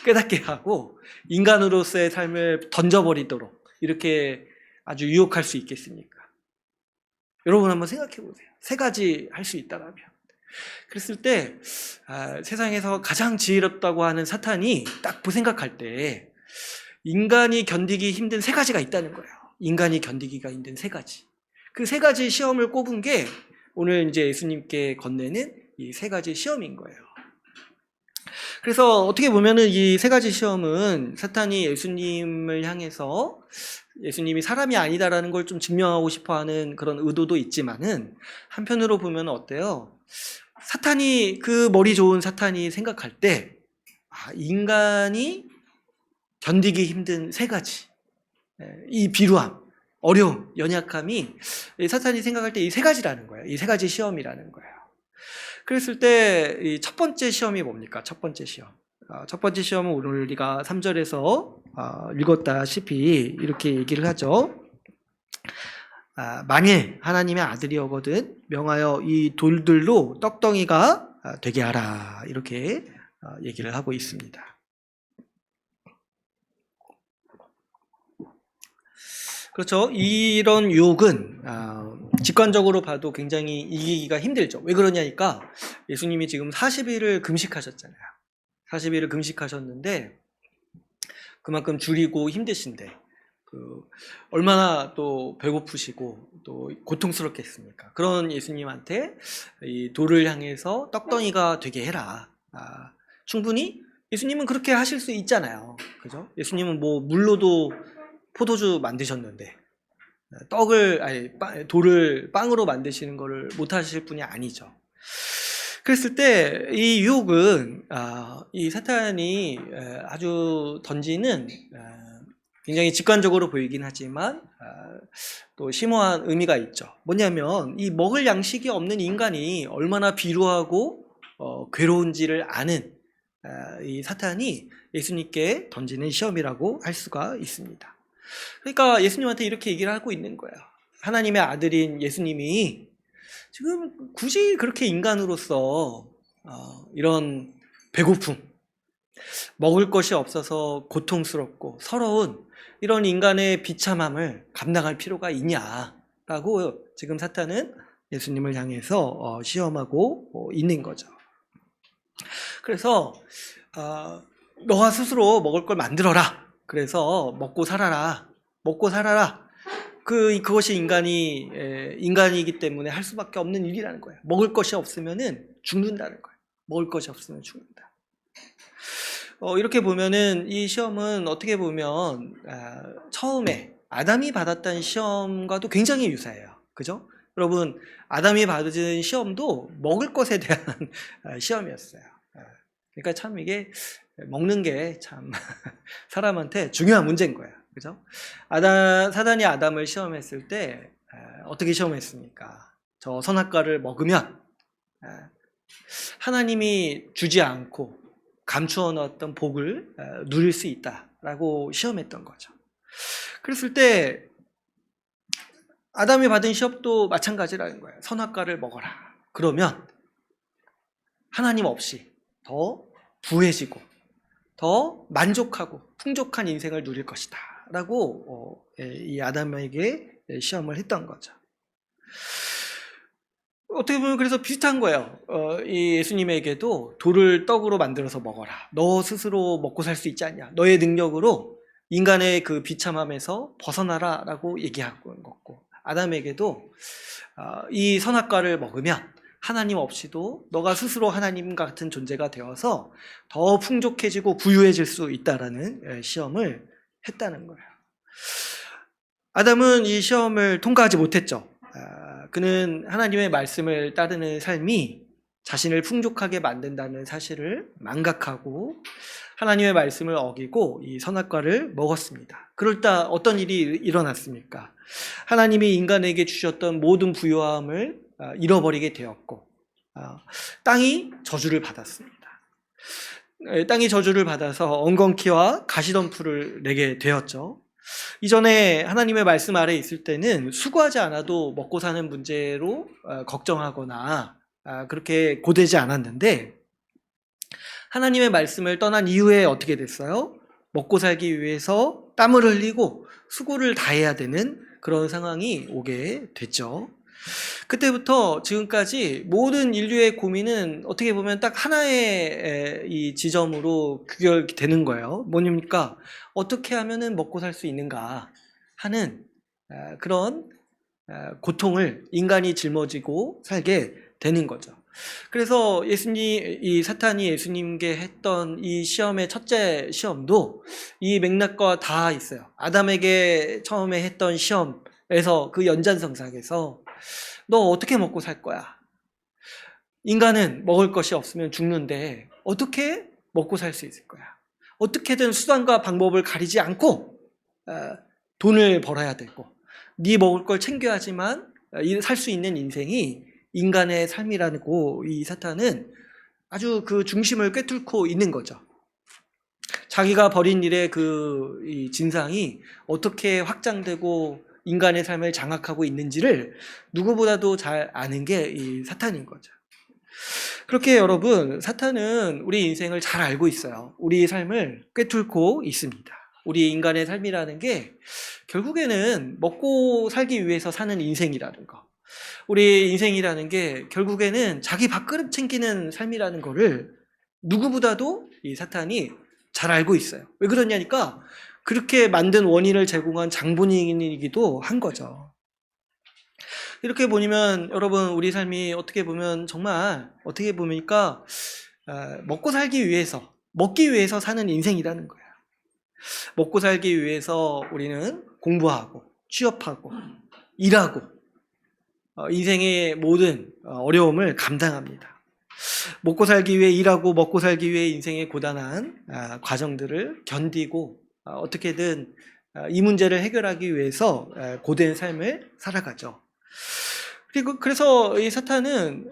깨닫게 하고 인간으로서의 삶을 던져버리도록 이렇게 아주 유혹할 수 있겠습니까? 여러분 한번 생각해 보세요. 3가지 할 수 있다라면. 그랬을 때 세상에서 가장 지혜롭다고 하는 사탄이 딱 생각할 때 인간이 견디기 힘든 3가지가 있다는 거예요. 인간이 견디기가 힘든 3가지. 그 3가지 시험을 꼽은 게 오늘 이제 예수님께 건네는 이 3가지 시험인 거예요. 그래서 어떻게 보면은 이 3가지 시험은 사탄이 예수님을 향해서 예수님이 사람이 아니다라는 걸 좀 증명하고 싶어 하는 그런 의도도 있지만은 한편으로 보면 어때요? 사탄이 그 머리 좋은 사탄이 생각할 때 인간이 견디기 힘든 3가지 이 비루함, 어려움, 연약함이 사탄이 생각할 때 이 3가지라는 거예요. 이 3가지 시험이라는 거예요. 그랬을 때 이 첫 번째 시험이 뭡니까? 첫 번째 시험. 첫 번째 시험은 오늘 우리가 3절에서 읽었다시피 이렇게 얘기를 하죠. 만일 하나님의 아들이오거든 명하여 이 돌들로 떡덩이가 되게 하라 이렇게 얘기를 하고 있습니다. 그렇죠. 이런 유혹은 직관적으로 봐도 굉장히 이기기가 힘들죠. 왜 그러냐니까 예수님이 지금 40일을 금식하셨잖아요. 40일을 금식하셨는데 그만큼 줄이고 힘드신데 얼마나 또 배고프시고 또 고통스럽겠습니까? 그런 예수님한테 이 돌을 향해서 떡덩이가 되게 해라. 충분히 예수님은 그렇게 하실 수 있잖아요. 그죠? 예수님은 뭐 물로도 포도주 만드셨는데 돌을 빵으로 만드시는 거를 못 하실 분이 아니죠. 그랬을 때 이 유혹은 이 사탄이 아주 던지는 굉장히 직관적으로 보이긴 하지만 또 심오한 의미가 있죠. 뭐냐면 이 먹을 양식이 없는 인간이 얼마나 비루하고 괴로운지를 아는 이 사탄이 예수님께 던지는 시험이라고 할 수가 있습니다. 그러니까 예수님한테 이렇게 얘기를 하고 있는 거예요. 하나님의 아들인 예수님이 지금 굳이 그렇게 인간으로서 이런 배고픔, 먹을 것이 없어서 고통스럽고 서러운 이런 인간의 비참함을 감당할 필요가 있냐라고 지금 사탄은 예수님을 향해서 시험하고 있는 거죠. 그래서 너가 스스로 먹을 걸 만들어라. 그래서 먹고 살아라. 그것이 인간이기 때문에 할 수밖에 없는 일이라는 거예요. 먹을 것이 없으면은 죽는다는 거예요. 먹을 것이 없으면 죽는다. 이렇게 보면은 이 시험은 어떻게 보면 처음에 아담이 받았던 시험과도 굉장히 유사해요. 그죠? 여러분, 아담이 받은 시험도 먹을 것에 대한 시험이었어요. 그러니까 참 이게 먹는 게 참 사람한테 중요한 문제인 거예요. 그죠? 사단이 아담을 시험했을 때 어떻게 시험했습니까? 저 선악과를 먹으면 하나님이 주지 않고 감추어 넣었던 복을 누릴 수 있다라고 시험했던 거죠. 그랬을 때 아담이 받은 시험도 마찬가지라는 거예요. 선악과를 먹어라. 그러면 하나님 없이 더 부해지고 더 만족하고 풍족한 인생을 누릴 것이다 라고 이 아담에게 시험을 했던 거죠. 어떻게 보면 그래서 비슷한 거예요. 이 예수님에게도 돌을 떡으로 만들어서 먹어라. 너 스스로 먹고 살 수 있지 않냐. 너의 능력으로 인간의 그 비참함에서 벗어나라 라고 얘기하고 있는 거고, 아담에게도 이 선악과를 먹으면 하나님 없이도 너가 스스로 하나님 같은 존재가 되어서 더 풍족해지고 부유해질 수 있다라는 시험을 했다는 거예요. 아담은 이 시험을 통과하지 못했죠. 그는 하나님의 말씀을 따르는 삶이 자신을 풍족하게 만든다는 사실을 망각하고 하나님의 말씀을 어기고 이 선악과를 먹었습니다. 그럴 때 어떤 일이 일어났습니까? 하나님이 인간에게 주셨던 모든 부유함을 잃어버리게 되었고 땅이 저주를 받았습니다. 땅이 저주를 받아서 엉겅퀴와 가시덤불을 내게 되었죠. 이전에 하나님의 말씀 아래 있을 때는 수고하지 않아도 먹고 사는 문제로 걱정하거나 그렇게 고되지 않았는데, 하나님의 말씀을 떠난 이후에 어떻게 됐어요? 먹고 살기 위해서 땀을 흘리고 수고를 다해야 되는 그런 상황이 오게 됐죠. 그때부터 지금까지 모든 인류의 고민은 어떻게 보면 딱 하나의 이 지점으로 귀결되는 거예요. 뭐입니까? 어떻게 하면은 먹고 살 수 있는가 하는 그런 고통을 인간이 짊어지고 살게 되는 거죠. 그래서 이 사탄이 예수님께 했던 이 시험의 첫째 시험도 이 맥락과 다 있어요. 아담에게 처음에 했던 시험에서 그 연장선상에서 너 어떻게 먹고 살 거야? 인간은 먹을 것이 없으면 죽는데 어떻게 먹고 살 수 있을 거야? 어떻게든 수단과 방법을 가리지 않고 돈을 벌어야 되고 네 먹을 걸 챙겨야지만 살 수 있는 인생이 인간의 삶이라고 이 사탄은 아주 그 중심을 꿰뚫고 있는 거죠. 자기가 벌인 일의 이 진상이 어떻게 확장되고 인간의 삶을 장악하고 있는지를 누구보다도 잘 아는 게 이 사탄인 거죠. 그렇게 여러분, 사탄은 우리 인생을 잘 알고 있어요. 우리 삶을 꿰뚫고 있습니다. 우리 인간의 삶이라는 게 결국에는 먹고 살기 위해서 사는 인생이라는 거. 우리 인생이라는 게 결국에는 자기 밥그릇 챙기는 삶이라는 거를 누구보다도 이 사탄이 잘 알고 있어요. 왜 그러냐니까 그렇게 만든 원인을 제공한 장본인이기도 한 거죠. 이렇게 보면 여러분, 우리 삶이 어떻게 보면 정말 어떻게 보니까 먹고 살기 위해서, 먹기 위해서 사는 인생이라는 거예요. 먹고 살기 위해서 우리는 공부하고 취업하고 일하고 인생의 모든 어려움을 감당합니다. 먹고 살기 위해 일하고 먹고 살기 위해 인생의 고단한 과정들을 견디고 어떻게든 이 문제를 해결하기 위해서 고된 삶을 살아가죠. 그래서 이 사탄은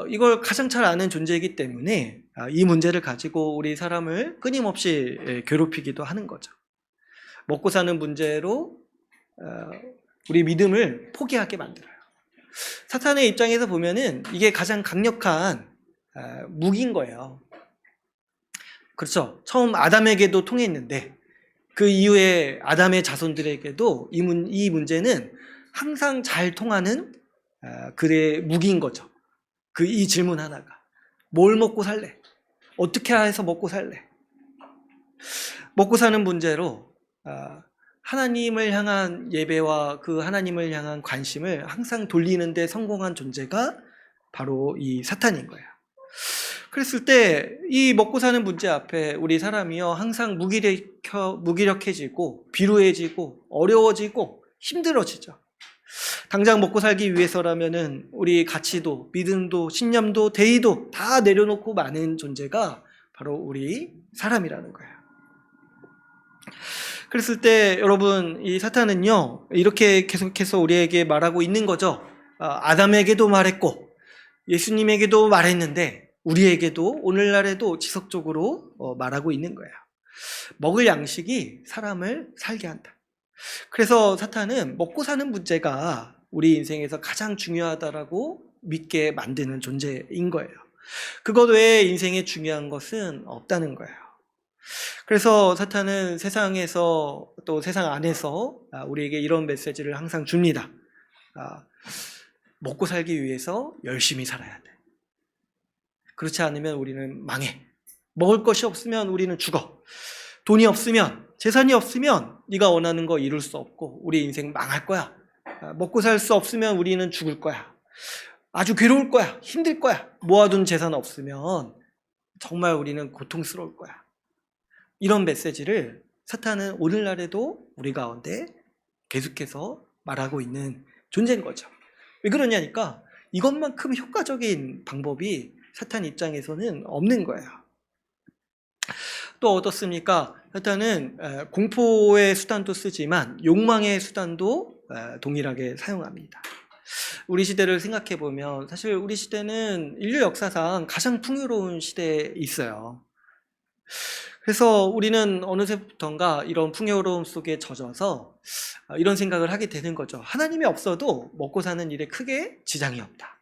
이걸 가장 잘 아는 존재이기 때문에 이 문제를 가지고 우리 사람을 끊임없이 괴롭히기도 하는 거죠. 먹고 사는 문제로 우리 믿음을 포기하게 만들어요. 사탄의 입장에서 보면은 이게 가장 강력한 무기인 거예요. 그렇죠. 처음 아담에게도 통했는데 그 이후에 아담의 자손들에게도 이 문제는 항상 잘 통하는 그의 무기인 거죠. 이 질문 하나가. 뭘 먹고 살래? 어떻게 해서 먹고 살래? 먹고 사는 문제로 하나님을 향한 예배와 그 하나님을 향한 관심을 항상 돌리는 데 성공한 존재가 바로 이 사탄인 거예요. 그랬을 때 이 먹고 사는 문제 앞에 우리 사람이요 항상 무기력해지고 비루해지고 어려워지고 힘들어지죠. 당장 먹고 살기 위해서라면은 우리 가치도 믿음도 신념도 대의도 다 내려놓고 마는 존재가 바로 우리 사람이라는 거예요. 그랬을 때 여러분, 이 사탄은요 이렇게 계속해서 우리에게 말하고 있는 거죠. 아담에게도 말했고 예수님에게도 말했는데 우리에게도 오늘날에도 지속적으로 말하고 있는 거예요. 먹을 양식이 사람을 살게 한다. 그래서 사탄은 먹고 사는 문제가 우리 인생에서 가장 중요하다라고 믿게 만드는 존재인 거예요. 그것 외에 인생에 중요한 것은 없다는 거예요. 그래서 사탄은 세상에서 또 세상 안에서 우리에게 이런 메시지를 항상 줍니다. 먹고 살기 위해서 열심히 살아야 돼. 그렇지 않으면 우리는 망해. 먹을 것이 없으면 우리는 죽어. 돈이 없으면, 재산이 없으면 네가 원하는 거 이룰 수 없고 우리 인생 망할 거야. 먹고 살 수 없으면 우리는 죽을 거야. 아주 괴로울 거야. 힘들 거야. 모아둔 재산 없으면 정말 우리는 고통스러울 거야. 이런 메시지를 사탄은 오늘날에도 우리 가운데 계속해서 말하고 있는 존재인 거죠. 왜 그러냐니까 이것만큼 효과적인 방법이 사탄 입장에서는 없는 거예요. 또 어떻습니까? 사탄은 공포의 수단도 쓰지만 욕망의 수단도 동일하게 사용합니다. 우리 시대를 생각해 보면 사실 우리 시대는 인류 역사상 가장 풍요로운 시대에 있어요. 그래서 우리는 어느새부턴가 이런 풍요로움 속에 젖어서 이런 생각을 하게 되는 거죠. 하나님이 없어도 먹고 사는 일에 크게 지장이 없다.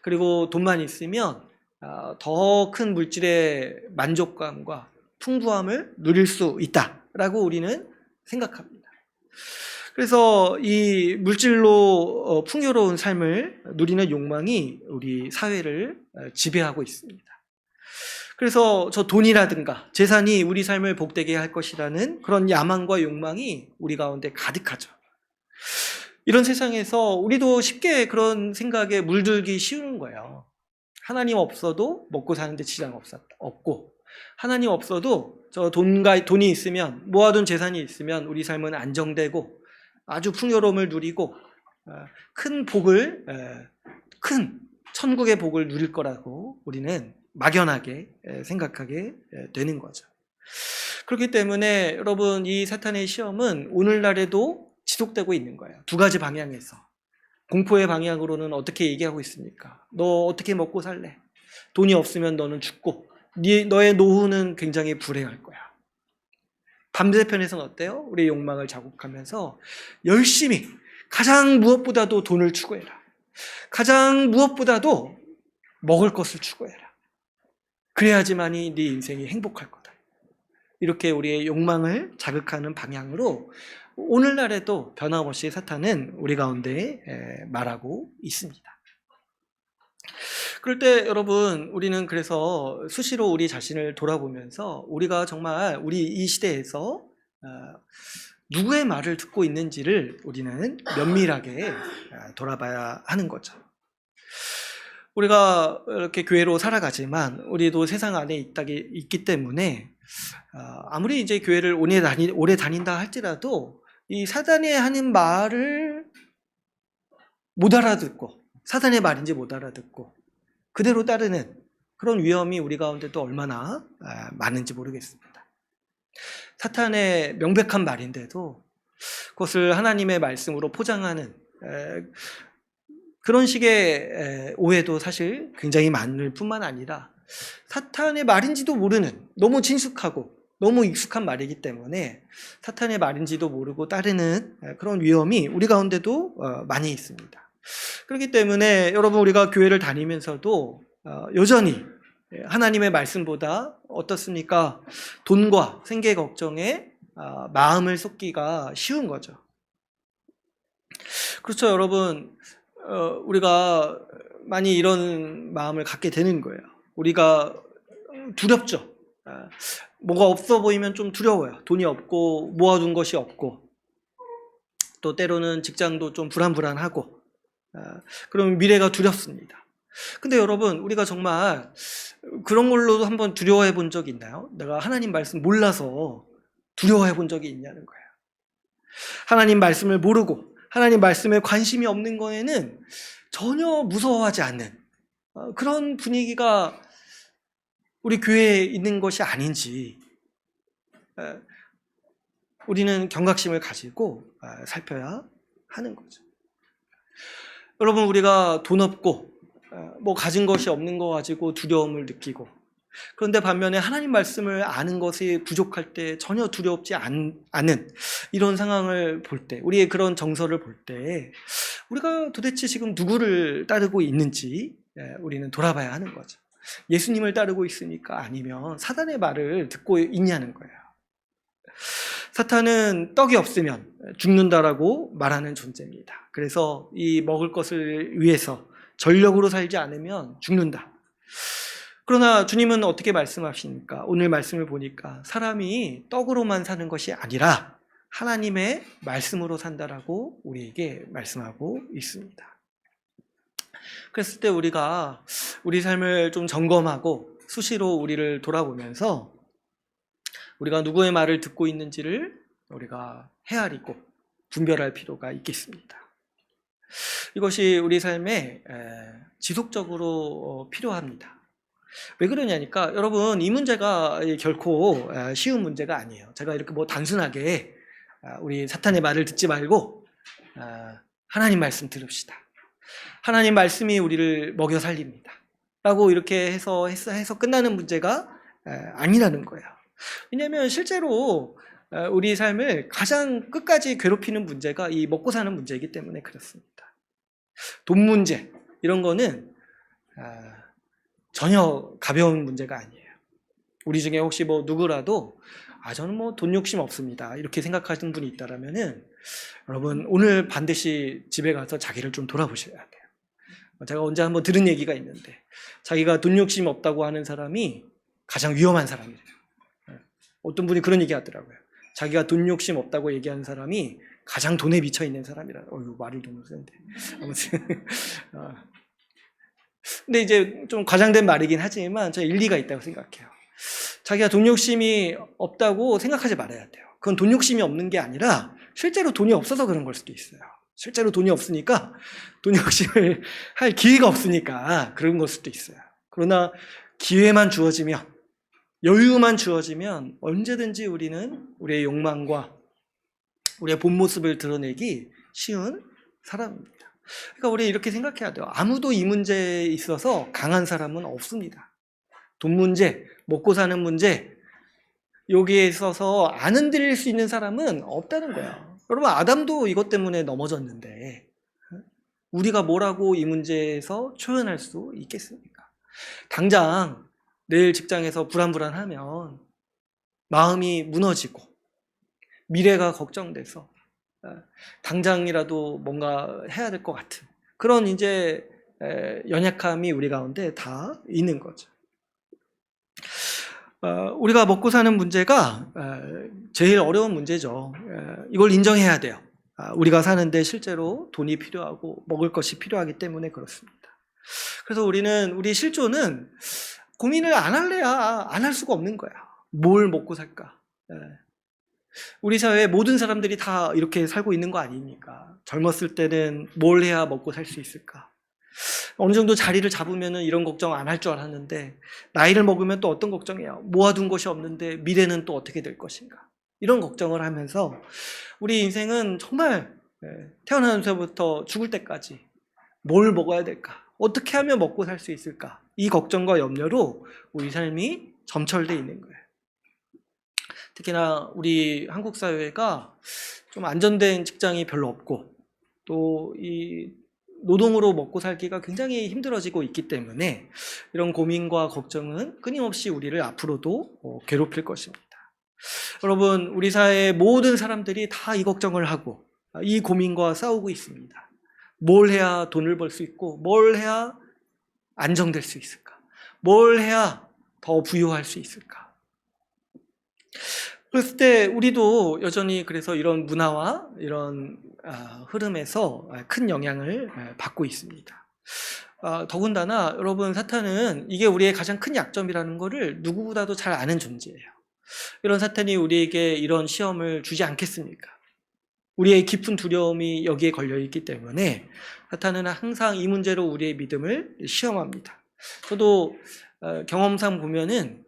그리고 돈만 있으면 더 큰 물질의 만족감과 풍부함을 누릴 수 있다라고 우리는 생각합니다. 그래서 이 물질로 풍요로운 삶을 누리는 욕망이 우리 사회를 지배하고 있습니다. 그래서 저 돈이라든가 재산이 우리 삶을 복되게 할 것이라는 그런 야망과 욕망이 우리 가운데 가득하죠. 이런 세상에서 우리도 쉽게 그런 생각에 물들기 쉬운 거예요. 하나님 없어도 먹고 사는데 지장 없고, 하나님 없어도 저 돈이 있으면, 모아둔 재산이 있으면 우리 삶은 안정되고 아주 풍요로움을 누리고 큰 천국의 복을 누릴 거라고 우리는 막연하게 생각하게 되는 거죠. 그렇기 때문에 여러분, 이 사탄의 시험은 오늘날에도 지속되고 있는 거예요. 두 가지 방향에서. 공포의 방향으로는 어떻게 얘기하고 있습니까? 너 어떻게 먹고 살래? 돈이 없으면 너는 죽고 너의 노후는 굉장히 불행할 거야. 반대편에서는 어때요? 우리의 욕망을 자극하면서 열심히 가장 무엇보다도 돈을 추구해라. 가장 무엇보다도 먹을 것을 추구해라. 그래야지만이 네 인생이 행복할 거다. 이렇게 우리의 욕망을 자극하는 방향으로 오늘날에도 변함없이 사탄은 우리 가운데 말하고 있습니다. 그럴 때 여러분, 우리는 그래서 수시로 우리 자신을 돌아보면서 우리가 정말 우리 이 시대에서 누구의 말을 듣고 있는지를 우리는 면밀하게 돌아봐야 하는 거죠. 우리가 이렇게 교회로 살아가지만 우리도 세상 안에 있기 때문에 아무리 이제 교회를 오래 다닌다 할지라도 이 사단이 하는 말을 못 알아듣고, 사단의 말인지 못 알아듣고 그대로 따르는 그런 위험이 우리 가운데 또 얼마나 많은지 모르겠습니다. 사탄의 명백한 말인데도 그것을 하나님의 말씀으로 포장하는 그런 식의 오해도 사실 굉장히 많을 뿐만 아니라 사탄의 말인지도 모르는, 너무 친숙하고 너무 익숙한 말이기 때문에 사탄의 말인지도 모르고 따르는 그런 위험이 우리 가운데도 많이 있습니다. 그렇기 때문에 여러분, 우리가 교회를 다니면서도 여전히 하나님의 말씀보다 어떻습니까? 돈과 생계 걱정에 마음을 쏟기가 쉬운 거죠. 그렇죠, 여러분. 우리가 많이 이런 마음을 갖게 되는 거예요. 우리가 두렵죠. 뭐가 없어 보이면 좀 두려워요. 돈이 없고 모아둔 것이 없고 또 때로는 직장도 좀 불안불안하고 그러면 미래가 두렵습니다. 근데 여러분, 우리가 정말 그런 걸로도 한번 두려워해 본 적이 있나요? 내가 하나님 말씀 몰라서 두려워해 본 적이 있냐는 거예요. 하나님 말씀을 모르고 하나님 말씀에 관심이 없는 거에는 전혀 무서워하지 않는 그런 분위기가 우리 교회에 있는 것이 아닌지 우리는 경각심을 가지고 살펴야 하는 거죠. 여러분, 우리가 돈 없고 뭐 가진 것이 없는 거 가지고 두려움을 느끼고, 그런데 반면에 하나님 말씀을 아는 것이 부족할 때 전혀 두렵지 않은 이런 상황을 볼 때, 우리의 그런 정서를 볼 때 우리가 도대체 지금 누구를 따르고 있는지 우리는 돌아봐야 하는 거죠. 예수님을 따르고 있으니까, 아니면 사단의 말을 듣고 있냐는 거예요. 사탄은 떡이 없으면 죽는다라고 말하는 존재입니다. 그래서 이 먹을 것을 위해서 전력으로 살지 않으면 죽는다. 그러나 주님은 어떻게 말씀하십니까? 오늘 말씀을 보니까 사람이 떡으로만 사는 것이 아니라 하나님의 말씀으로 산다라고 우리에게 말씀하고 있습니다. 그랬을 때 우리가 우리 삶을 좀 점검하고 수시로 우리를 돌아보면서 우리가 누구의 말을 듣고 있는지를 우리가 헤아리고 분별할 필요가 있겠습니다. 이것이 우리 삶에 지속적으로 필요합니다. 왜 그러냐니까, 여러분, 이 문제가 결코 쉬운 문제가 아니에요. 제가 이렇게 뭐 단순하게 우리 사탄의 말을 듣지 말고 하나님 말씀 들읍시다, 하나님 말씀이 우리를 먹여 살립니다 라고 이렇게 해서 끝나는 문제가 아니라는 거예요. 왜냐하면 실제로 우리 삶을 가장 끝까지 괴롭히는 문제가 이 먹고 사는 문제이기 때문에 그렇습니다. 돈 문제 이런 거는 전혀 가벼운 문제가 아니에요. 우리 중에 혹시 뭐 누구라도 저는 뭐 돈 욕심 없습니다 이렇게 생각하시는 분이 있다라면은 여러분 오늘 반드시 집에 가서 자기를 좀 돌아보셔야 돼요. 제가 언제 한번 들은 얘기가 있는데 자기가 돈 욕심 없다고 하는 사람이 가장 위험한 사람이래요. 어떤 분이 그런 얘기 하더라고요. 자기가 돈 욕심 없다고 얘기하는 사람이 가장 돈에 미쳐 있는 사람이라. 말을 너무 쓰는데 아무튼 근데 이제 좀 과장된 말이긴 하지만 저 일리가 있다고 생각해요. 자기가 돈 욕심이 없다고 생각하지 말아야 돼요. 그건 돈 욕심이 없는 게 아니라 실제로 돈이 없어서 그런 걸 수도 있어요. 실제로 돈이 없으니까 돈 욕심을 할 기회가 없으니까 그런 걸 수도 있어요. 그러나 기회만 주어지면 여유만 주어지면 언제든지 우리는 우리의 욕망과 우리의 본 모습을 드러내기 쉬운 사람입니다. 그러니까 우리 이렇게 생각해야 돼요. 아무도 이 문제에 있어서 강한 사람은 없습니다. 돈 문제, 먹고 사는 문제, 여기에 있어서 안 흔들릴 수 있는 사람은 없다는 거예요. 여러분 아담도 이것 때문에 넘어졌는데 우리가 뭐라고 이 문제에서 초연할 수 있겠습니까? 당장 내일 직장에서 불안불안하면 마음이 무너지고 미래가 걱정돼서 당장이라도 뭔가 해야 될 것 같은 그런 이제 연약함이 우리 가운데 다 있는 거죠. 우리가 먹고 사는 문제가 제일 어려운 문제죠. 이걸 인정해야 돼요. 우리가 사는데 실제로 돈이 필요하고 먹을 것이 필요하기 때문에 그렇습니다. 그래서 우리 실조는 고민을 안 할래야 안 할 수가 없는 거야. 뭘 먹고 살까? 우리 사회에 모든 사람들이 다 이렇게 살고 있는 거 아닙니까? 젊었을 때는 뭘 해야 먹고 살 수 있을까? 어느 정도 자리를 잡으면 이런 걱정 안 할 줄 알았는데 나이를 먹으면 또 어떤 걱정이에요? 모아둔 것이 없는데 미래는 또 어떻게 될 것인가? 이런 걱정을 하면서 우리 인생은 정말 태어나면서부터 죽을 때까지 뭘 먹어야 될까? 어떻게 하면 먹고 살 수 있을까? 이 걱정과 염려로 우리 삶이 점철되어 있는 거예요. 특히나 우리 한국 사회가 좀 안전된 직장이 별로 없고 또 이 노동으로 먹고 살기가 굉장히 힘들어지고 있기 때문에 이런 고민과 걱정은 끊임없이 우리를 앞으로도 괴롭힐 것입니다. 여러분 우리 사회의 모든 사람들이 다 이 걱정을 하고 이 고민과 싸우고 있습니다. 뭘 해야 돈을 벌 수 있고 뭘 해야 안정될 수 있을까? 뭘 해야 더 부유할 수 있을까? 그랬을 때 우리도 여전히 그래서 이런 문화와 이런 흐름에서 큰 영향을 받고 있습니다. 더군다나 여러분 사탄은 이게 우리의 가장 큰 약점이라는 것을 누구보다도 잘 아는 존재예요. 이런 사탄이 우리에게 이런 시험을 주지 않겠습니까? 우리의 깊은 두려움이 여기에 걸려있기 때문에 사탄은 항상 이 문제로 우리의 믿음을 시험합니다. 저도 경험상 보면은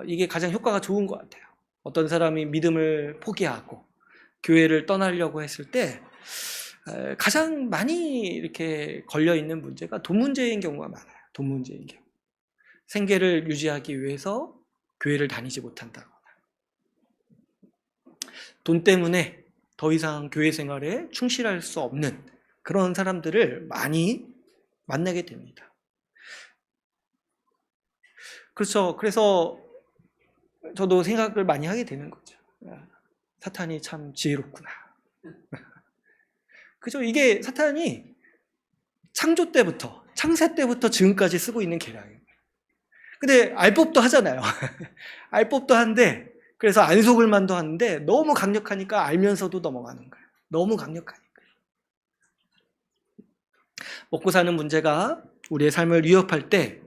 이게 가장 효과가 좋은 것 같아요. 어떤 사람이 믿음을 포기하고 교회를 떠나려고 했을 때 가장 많이 이렇게 걸려있는 문제가 돈 문제인 경우가 많아요. 돈 문제인 경우. 생계를 유지하기 위해서 교회를 다니지 못한다거나 돈 때문에 더 이상 교회 생활에 충실할 수 없는 그런 사람들을 많이 만나게 됩니다. 그렇죠. 그래서 저도 생각을 많이 하게 되는 거죠. 사탄이 참 지혜롭구나. 그죠? 이게 사탄이 창조 때부터, 창세 때부터 지금까지 쓰고 있는 계략이에요. 근데 알 법도 하잖아요. 알 법도 한데, 그래서 안 속을 만도 하는데 너무 강력하니까 알면서도 넘어가는 거예요. 너무 강력하니까. 먹고 사는 문제가 우리의 삶을 위협할 때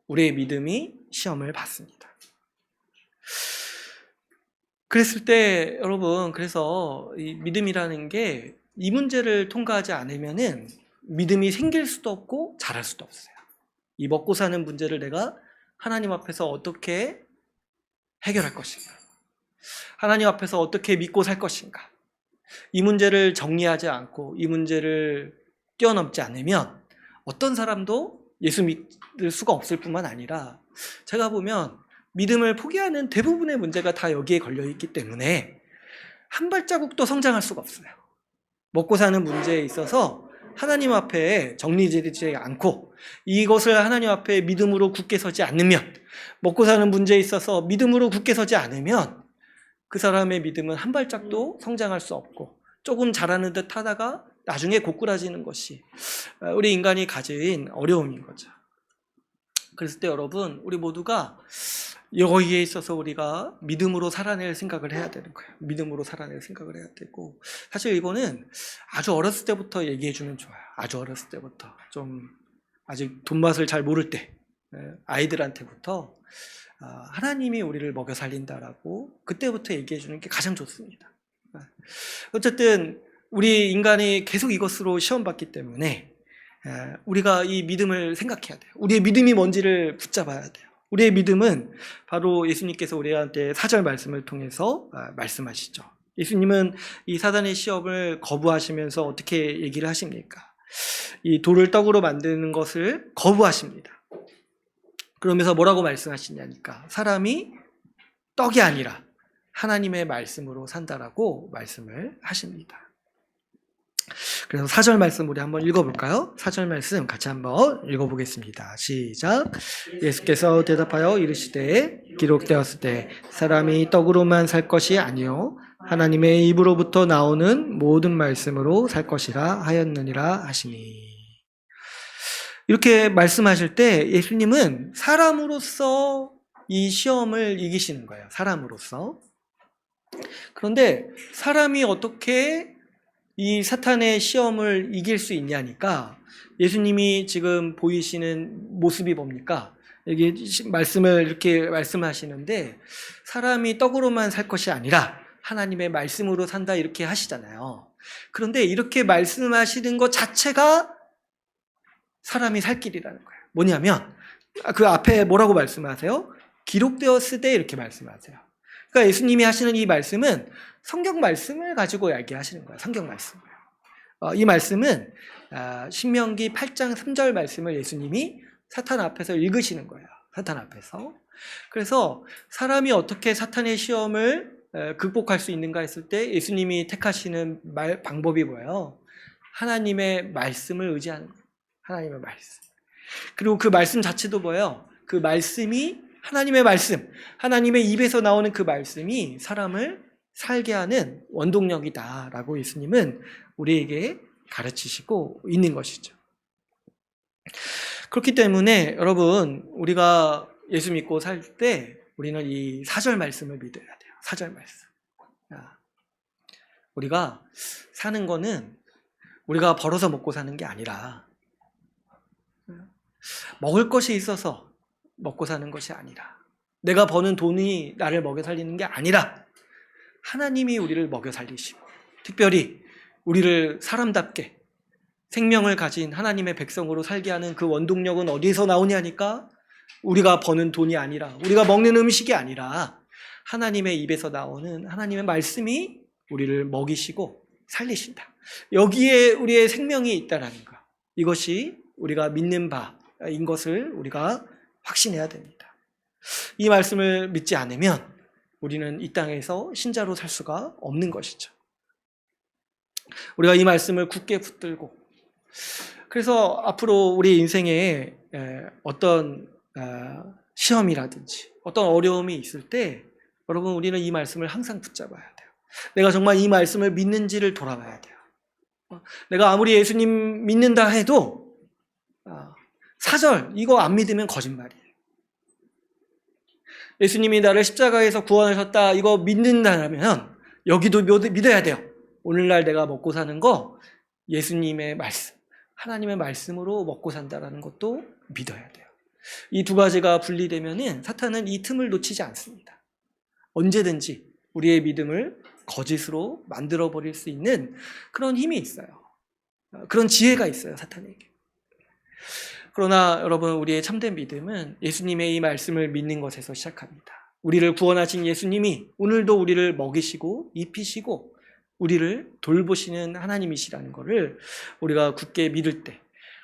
우리의 믿음이 시험을 받습니다. 그랬을 때 여러분 그래서 이 믿음이라는 게 이 문제를 통과하지 않으면은 믿음이 생길 수도 없고 자랄 수도 없어요. 이 먹고 사는 문제를 내가 하나님 앞에서 어떻게 해결할 것인가? 하나님 앞에서 어떻게 믿고 살 것인가? 이 문제를 정리하지 않고 이 문제를 뛰어넘지 않으면 어떤 사람도 예수 믿을 수가 없을 뿐만 아니라 제가 보면 믿음을 포기하는 대부분의 문제가 다 여기에 걸려 있기 때문에 한 발자국도 성장할 수가 없어요. 먹고 사는 문제에 있어서 하나님 앞에 정리되지 않고 이것을 하나님 앞에 믿음으로 굳게 서지 않으면, 먹고 사는 문제에 있어서 믿음으로 굳게 서지 않으면 그 사람의 믿음은 한 발짝도 성장할 수 없고 조금 자라는 듯 하다가 나중에 고꾸라지는 것이 우리 인간이 가진 어려움인 거죠. 그랬을 때 여러분, 우리 모두가 여기에 있어서 우리가 믿음으로 살아낼 생각을 해야 되는 거예요. 믿음으로 살아낼 생각을 해야 되고, 사실 이거는 아주 어렸을 때부터 얘기해 주면 좋아요. 아주 어렸을 때부터, 좀 아직 돈맛을 잘 모를 때 아이들한테부터 하나님이 우리를 먹여 살린다라고 그때부터 얘기해 주는 게 가장 좋습니다. 어쨌든 우리 인간이 계속 이것으로 시험받기 때문에 우리가 이 믿음을 생각해야 돼요. 우리의 믿음이 뭔지를 붙잡아야 돼요. 우리의 믿음은 바로 예수님께서 우리한테 4절 말씀을 통해서 말씀하시죠. 예수님은 이 사단의 시험을 거부하시면서 어떻게 얘기를 하십니까? 이 돌을 떡으로 만드는 것을 거부하십니다. 그러면서 뭐라고 말씀하시냐니까, 사람이 떡이 아니라 하나님의 말씀으로 산다라고 말씀을 하십니다. 그래서 4절 말씀 우리 한번 읽어볼까요? 4절 말씀 같이 한번 읽어보겠습니다. 시작. 예수께서 대답하여 이르시되 기록되었을 때 사람이 떡으로만 살 것이 아니요 하나님의 입으로부터 나오는 모든 말씀으로 살 것이라 하였느니라 하시니. 이렇게 말씀하실 때 예수님은 사람으로서 이 시험을 이기시는 거예요. 사람으로서. 그런데 사람이 어떻게 이 사탄의 시험을 이길 수 있냐니까, 예수님이 지금 보이시는 모습이 뭡니까? 여기 말씀을 이렇게 말씀하시는데, 사람이 떡으로만 살 것이 아니라 하나님의 말씀으로 산다 이렇게 하시잖아요. 그런데 이렇게 말씀하시는 것 자체가 사람이 살 길이라는 거예요. 뭐냐면 그 앞에 뭐라고 말씀하세요? 기록되었을 때 이렇게 말씀하세요. 그러니까 예수님이 하시는 이 말씀은 성경 말씀을 가지고 이야기하시는 거예요. 성경 말씀을. 이 말씀은 신명기 8장 3절 말씀을 예수님이 사탄 앞에서 읽으시는 거예요. 사탄 앞에서. 그래서 사람이 어떻게 사탄의 시험을 극복할 수 있는가 했을 때 예수님이 택하시는 방법이 뭐예요? 하나님의 말씀을 의지하는 거예요. 하나님의 말씀. 그리고 그 말씀 자체도 뭐예요? 그 말씀이 하나님의 말씀, 하나님의 입에서 나오는 그 말씀이 사람을 살게 하는 원동력이다라고 예수님은 우리에게 가르치시고 있는 것이죠. 그렇기 때문에 여러분, 우리가 예수 믿고 살 때 우리는 이 4절 말씀을 믿어야 돼요. 4절 말씀. 우리가 사는 거는 우리가 벌어서 먹고 사는 게 아니라, 먹을 것이 있어서 먹고 사는 것이 아니라, 내가 버는 돈이 나를 먹여 살리는 게 아니라 하나님이 우리를 먹여 살리시고, 특별히 우리를 사람답게 생명을 가진 하나님의 백성으로 살게 하는 그 원동력은 어디에서 나오냐니까, 우리가 버는 돈이 아니라, 우리가 먹는 음식이 아니라 하나님의 입에서 나오는 하나님의 말씀이 우리를 먹이시고 살리신다. 여기에 우리의 생명이 있다라는 것, 이것이 우리가 믿는 바인 것을 우리가 확신해야 됩니다. 이 말씀을 믿지 않으면 우리는 이 땅에서 신자로 살 수가 없는 것이죠. 우리가 이 말씀을 굳게 붙들고, 그래서 앞으로 우리 인생에 어떤 시험이라든지 어떤 어려움이 있을 때 여러분, 우리는 이 말씀을 항상 붙잡아야 돼요. 내가 정말 이 말씀을 믿는지를 돌아봐야 돼요. 내가 아무리 예수님 믿는다 해도 4절 이거 안 믿으면 거짓말이에요. 예수님이 나를 십자가에서 구원하셨다 이거 믿는다면 여기도 믿어야 돼요. 오늘날 내가 먹고 사는 거 예수님의 말씀, 하나님의 말씀으로 먹고 산다라는 것도 믿어야 돼요. 이 두 가지가 분리되면은 사탄은 이 틈을 놓치지 않습니다. 언제든지 우리의 믿음을 거짓으로 만들어 버릴 수 있는 그런 힘이 있어요. 그런 지혜가 있어요, 사탄에게. 그러나 여러분, 우리의 참된 믿음은 예수님의 이 말씀을 믿는 것에서 시작합니다. 우리를 구원하신 예수님이 오늘도 우리를 먹이시고 입히시고 우리를 돌보시는 하나님이시라는 것을 우리가 굳게 믿을 때,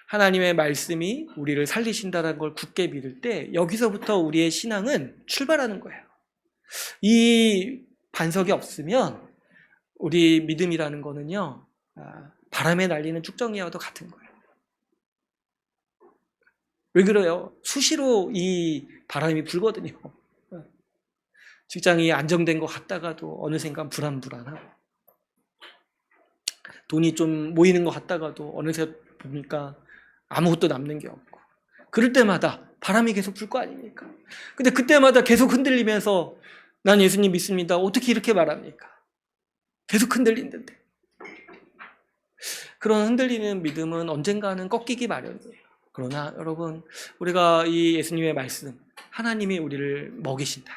하나님의 말씀이 우리를 살리신다는 걸 굳게 믿을 때 여기서부터 우리의 신앙은 출발하는 거예요. 이 반석이 없으면 우리 믿음이라는 거는요, 바람에 날리는 쭉정이와도 같은 거예요. 왜 그래요? 수시로 이 바람이 불거든요. 직장이 안정된 것 같다가도 어느샌가 불안불안하고, 돈이 좀 모이는 것 같다가도 어느새 보니까 아무것도 남는 게 없고, 그럴 때마다 바람이 계속 불 거 아닙니까? 근데 그때마다 계속 흔들리면서 난 예수님 믿습니다. 어떻게 이렇게 말합니까? 계속 흔들린던데. 그런 흔들리는 믿음은 언젠가는 꺾이기 마련이에요. 그러나 여러분, 우리가 이 예수님의 말씀, 하나님이 우리를 먹이신다,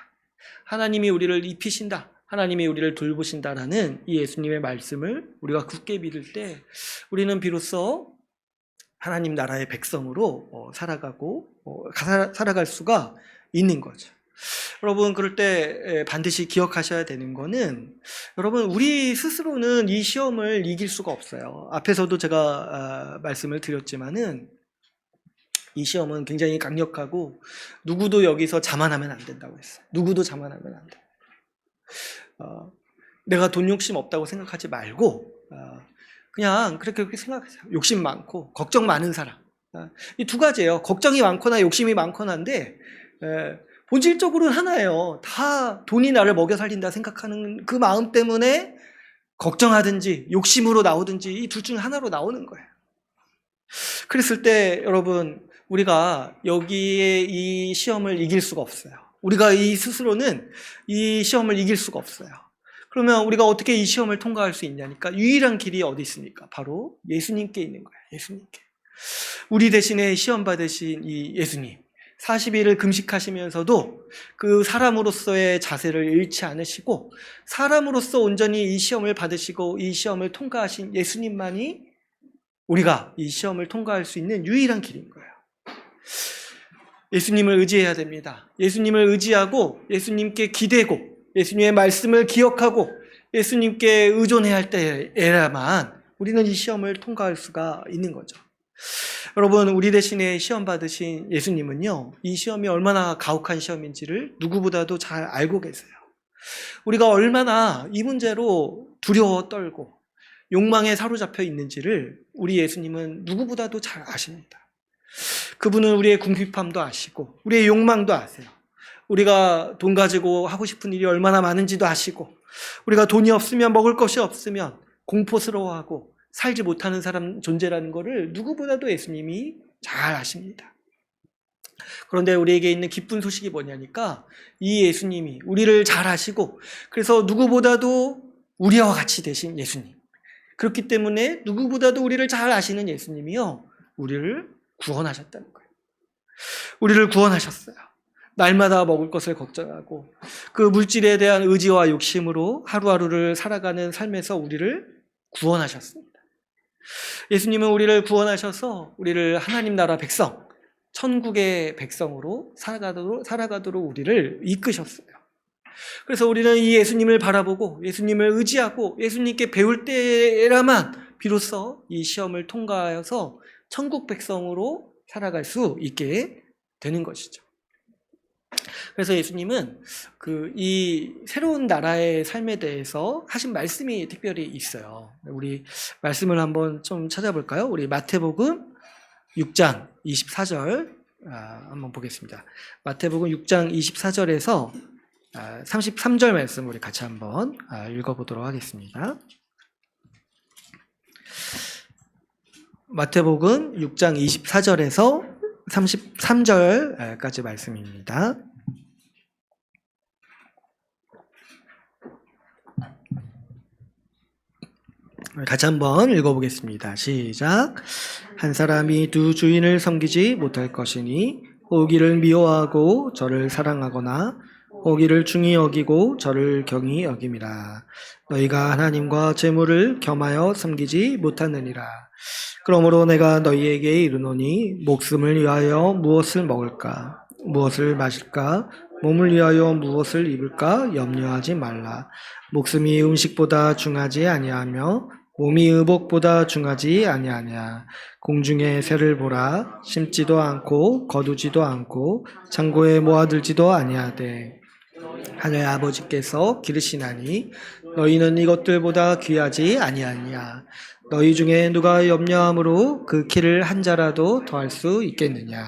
하나님이 우리를 입히신다, 하나님이 우리를 돌보신다라는 이 예수님의 말씀을 우리가 굳게 믿을 때 우리는 비로소 하나님 나라의 백성으로 살아갈 수가 있는 거죠. 여러분, 그럴 때 반드시 기억하셔야 되는 거는, 여러분, 우리 스스로는 이 시험을 이길 수가 없어요. 앞에서도 제가 말씀을 드렸지만은 이 시험은 굉장히 강력하고 누구도 여기서 자만하면 안 된다고 했어요. 누구도 자만하면 안 돼. 내가 돈 욕심 없다고 생각하지 말고 그냥 그렇게 생각하세요. 욕심 많고 걱정 많은 사람. 이 두 가지예요. 걱정이 많거나 욕심이 많거나인데 본질적으로는 하나예요. 다 돈이 나를 먹여 살린다 생각하는 그 마음 때문에 걱정하든지 욕심으로 나오든지 이 둘 중 하나로 나오는 거예요. 그랬을 때 여러분, 우리가 여기에 이 시험을 이길 수가 없어요. 우리가 이 스스로는 이 시험을 이길 수가 없어요. 그러면 우리가 어떻게 이 시험을 통과할 수 있냐니까, 유일한 길이 어디 있습니까? 바로 예수님께 있는 거예요. 예수님께. 우리 대신에 시험 받으신 이 예수님, 40일을 금식하시면서도 그 사람으로서의 자세를 잃지 않으시고 사람으로서 온전히 이 시험을 받으시고 이 시험을 통과하신 예수님만이 우리가 이 시험을 통과할 수 있는 유일한 길인 거예요. 예수님을 의지해야 됩니다. 예수님을 의지하고 예수님께 기대고 예수님의 말씀을 기억하고 예수님께 의존해야 할 때에야만 우리는 이 시험을 통과할 수가 있는 거죠. 여러분, 우리 대신에 시험 받으신 예수님은요, 이 시험이 얼마나 가혹한 시험인지를 누구보다도 잘 알고 계세요. 우리가 얼마나 이 문제로 두려워 떨고 욕망에 사로잡혀 있는지를 우리 예수님은 누구보다도 잘 아십니다. 그분은 우리의 궁핍함도 아시고 우리의 욕망도 아세요. 우리가 돈 가지고 하고 싶은 일이 얼마나 많은지도 아시고 우리가 돈이 없으면, 먹을 것이 없으면 공포스러워하고 살지 못하는 사람 존재라는 것을 누구보다도 예수님이 잘 아십니다. 그런데 우리에게 있는 기쁜 소식이 뭐냐니까, 이 예수님이 우리를 잘 아시고 그래서 누구보다도 우리와 같이 되신 예수님, 그렇기 때문에 누구보다도 우리를 잘 아시는 예수님이요, 우리를 구원하셨다는 거예요. 우리를 구원하셨어요. 날마다 먹을 것을 걱정하고 그 물질에 대한 의지와 욕심으로 하루하루를 살아가는 삶에서 우리를 구원하셨습니다. 예수님은 우리를 구원하셔서 우리를 하나님 나라 백성, 천국의 백성으로 살아가도록 우리를 이끄셨어요. 그래서 우리는 이 예수님을 바라보고 예수님을 의지하고 예수님께 배울 때라만 비로소 이 시험을 통과하여서 천국 백성으로 살아갈 수 있게 되는 것이죠. 그래서 예수님은 이 새로운 나라의 삶에 대해서 하신 말씀이 특별히 있어요. 우리 말씀을 한번 좀 찾아볼까요? 우리 마태복음 6장 24절 한번 보겠습니다. 마태복음 6장 24절에서 33절 말씀 우리 같이 한번 읽어보도록 하겠습니다. 마태복음 6장 24절에서 33절까지 말씀입니다. 같이 한번 읽어보겠습니다. 시작. 한 사람이 두 주인을 섬기지 못할 것이니 오기를 미워하고 저를 사랑하거나 오기를 중히 여기고 저를 경히 여김이라. 너희가 하나님과 재물을 겸하여 섬기지 못하느니라. 그러므로 내가 너희에게 이르노니 목숨을 위하여 무엇을 먹을까, 무엇을 마실까, 몸을 위하여 무엇을 입을까 염려하지 말라. 목숨이 음식보다 중하지 아니하며 몸이 의복보다 중하지 아니하냐. 공중의 새를 보라. 심지도 않고 거두지도 않고 창고에 모아들지도 아니하되 하늘 아버지께서 기르시나니 너희는 이것들보다 귀하지 아니하냐. 너희 중에 누가 염려함으로 그 키를 한 자라도 더할 수 있겠느냐.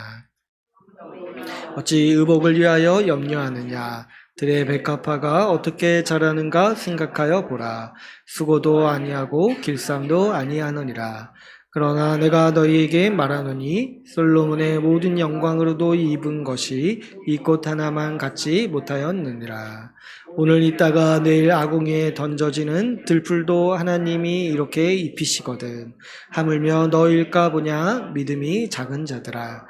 어찌 의복을 위하여 염려하느냐. 들의 백합화가 어떻게 자라는가 생각하여 보라. 수고도 아니하고 길쌈도 아니하느니라. 그러나 내가 너희에게 말하노니 솔로몬의 모든 영광으로도 입은 것이 이 꽃 하나만 갖지 못하였느니라. 오늘 있다가 내일 아궁이에 던져지는 들풀도 하나님이 이렇게 입히시거든. 하물며 너일까 보냐. 믿음이 작은 자들아.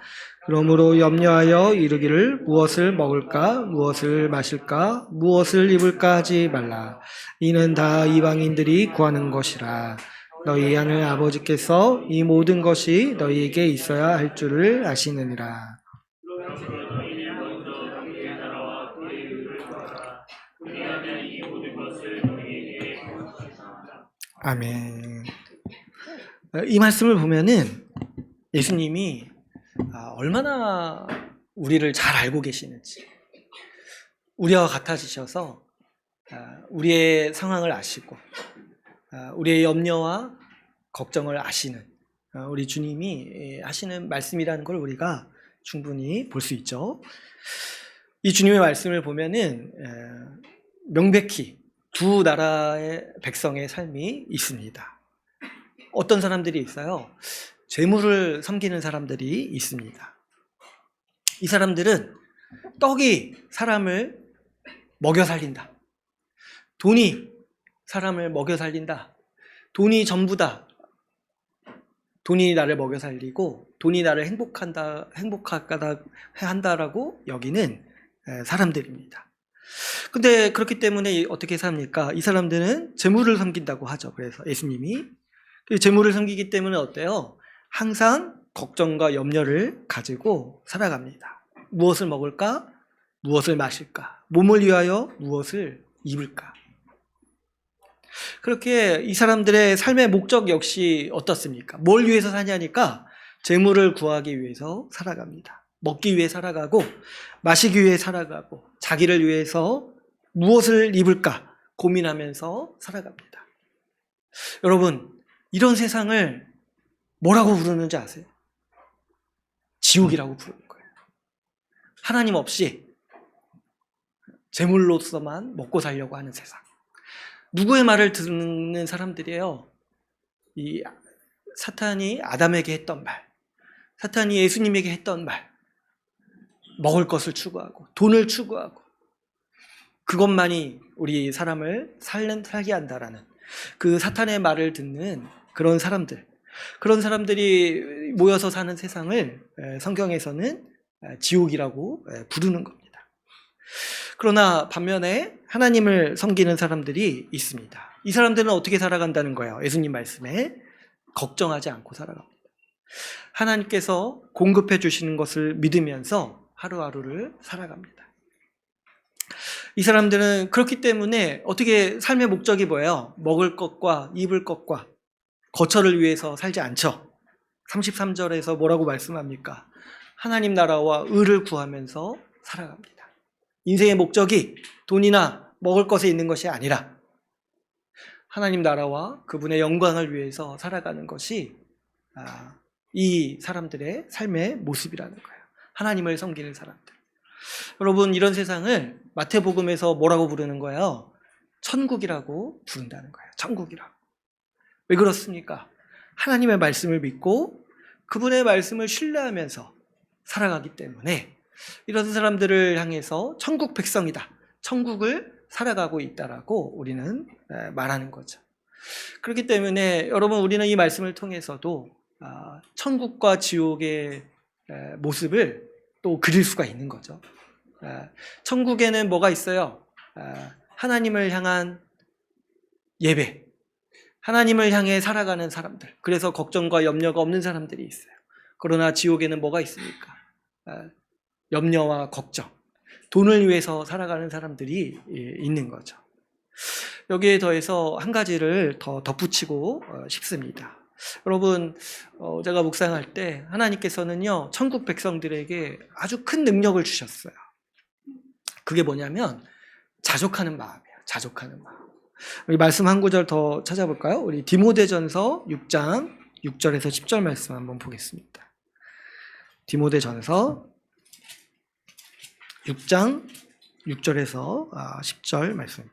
그러므로 염려하여 이르기를 무엇을 먹을까, 무엇을 마실까, 무엇을 입을까 하지 말라. 이는 다 이방인들이 구하는 것이라. 너희 하늘 아버지께서 이 모든 것이 너희에게 있어야 할 줄을 아시느니라. 아멘. 이 말씀을 보면은 예수님이 얼마나 우리를 잘 알고 계시는지, 우리와 같아지셔서 우리의 상황을 아시고 우리의 염려와 걱정을 아시는 우리 주님이 하시는 말씀이라는 걸 우리가 충분히 볼 수 있죠. 이 주님의 말씀을 보면은 명백히 두 나라의 백성의 삶이 있습니다. 어떤 사람들이 있어요? 재물을 섬기는 사람들이 있습니다. 이 사람들은 떡이 사람을 먹여 살린다. 돈이 사람을 먹여 살린다. 돈이 전부다. 돈이 나를 먹여 살리고 돈이 나를 행복하게 한다라고 여기는 사람들입니다. 근데 그렇기 때문에 어떻게 삽니까? 이 사람들은 재물을 섬긴다고 하죠. 그래서 예수님이 재물을 섬기기 때문에 어때요? 항상 걱정과 염려를 가지고 살아갑니다. 무엇을 먹을까? 무엇을 마실까? 몸을 위하여 무엇을 입을까? 그렇게 이 사람들의 삶의 목적 역시 어떻습니까? 뭘 위해서 사냐니까 재물을 구하기 위해서 살아갑니다. 먹기 위해 살아가고 마시기 위해 살아가고 자기를 위해서 무엇을 입을까 고민하면서 살아갑니다. 여러분, 이런 세상을 뭐라고 부르는지 아세요? 지옥이라고 부르는 거예요. 하나님 없이 재물로서만 먹고 살려고 하는 세상. 누구의 말을 듣는 사람들이에요? 이 사탄이 아담에게 했던 말, 사탄이 예수님에게 했던 말, 먹을 것을 추구하고 돈을 추구하고 그것만이 우리 사람을 살게 한다라는 그 사탄의 말을 듣는 그런 사람들이 모여서 사는 세상을 성경에서는 지옥이라고 부르는 겁니다. 그러나 반면에 하나님을 섬기는 사람들이 있습니다. 이 사람들은 어떻게 살아간다는 거예요? 예수님 말씀에 걱정하지 않고 살아갑니다. 하나님께서 공급해 주시는 것을 믿으면서 하루하루를 살아갑니다. 이 사람들은 그렇기 때문에 어떻게 삶의 목적이 뭐예요? 먹을 것과 입을 것과 거처를 위해서 살지 않죠. 33절에서 뭐라고 말씀합니까? 하나님 나라와 의를 구하면서 살아갑니다. 인생의 목적이 돈이나 먹을 것에 있는 것이 아니라 하나님 나라와 그분의 영광을 위해서 살아가는 것이 이 사람들의 삶의 모습이라는 거예요. 하나님을 섬기는 사람들. 여러분, 이런 세상을 마태복음에서 뭐라고 부르는 거예요? 천국이라고 부른다는 거예요. 천국이라고. 왜 그렇습니까? 하나님의 말씀을 믿고 그분의 말씀을 신뢰하면서 살아가기 때문에 이런 사람들을 향해서 천국 백성이다, 천국을 살아가고 있다라고 우리는 말하는 거죠. 그렇기 때문에 여러분, 우리는 이 말씀을 통해서도 천국과 지옥의 모습을 또 그릴 수가 있는 거죠. 천국에는 뭐가 있어요? 하나님을 향한 예배, 하나님을 향해 살아가는 사람들, 그래서 걱정과 염려가 없는 사람들이 있어요. 그러나 지옥에는 뭐가 있습니까? 염려와 걱정, 돈을 위해서 살아가는 사람들이 있는 거죠. 여기에 더해서 한 가지를 더 덧붙이고 싶습니다. 여러분, 제가 묵상할 때 하나님께서는요, 천국 백성들에게 아주 큰 능력을 주셨어요. 그게 뭐냐면 자족하는 마음이에요. 자족하는 마음. 우리 말씀 한 구절 더 찾아볼까요? 우리 디모데전서 6장 6절에서 10절 말씀 한번 보겠습니다. 디모데전서 6장 6절에서 10절 말씀.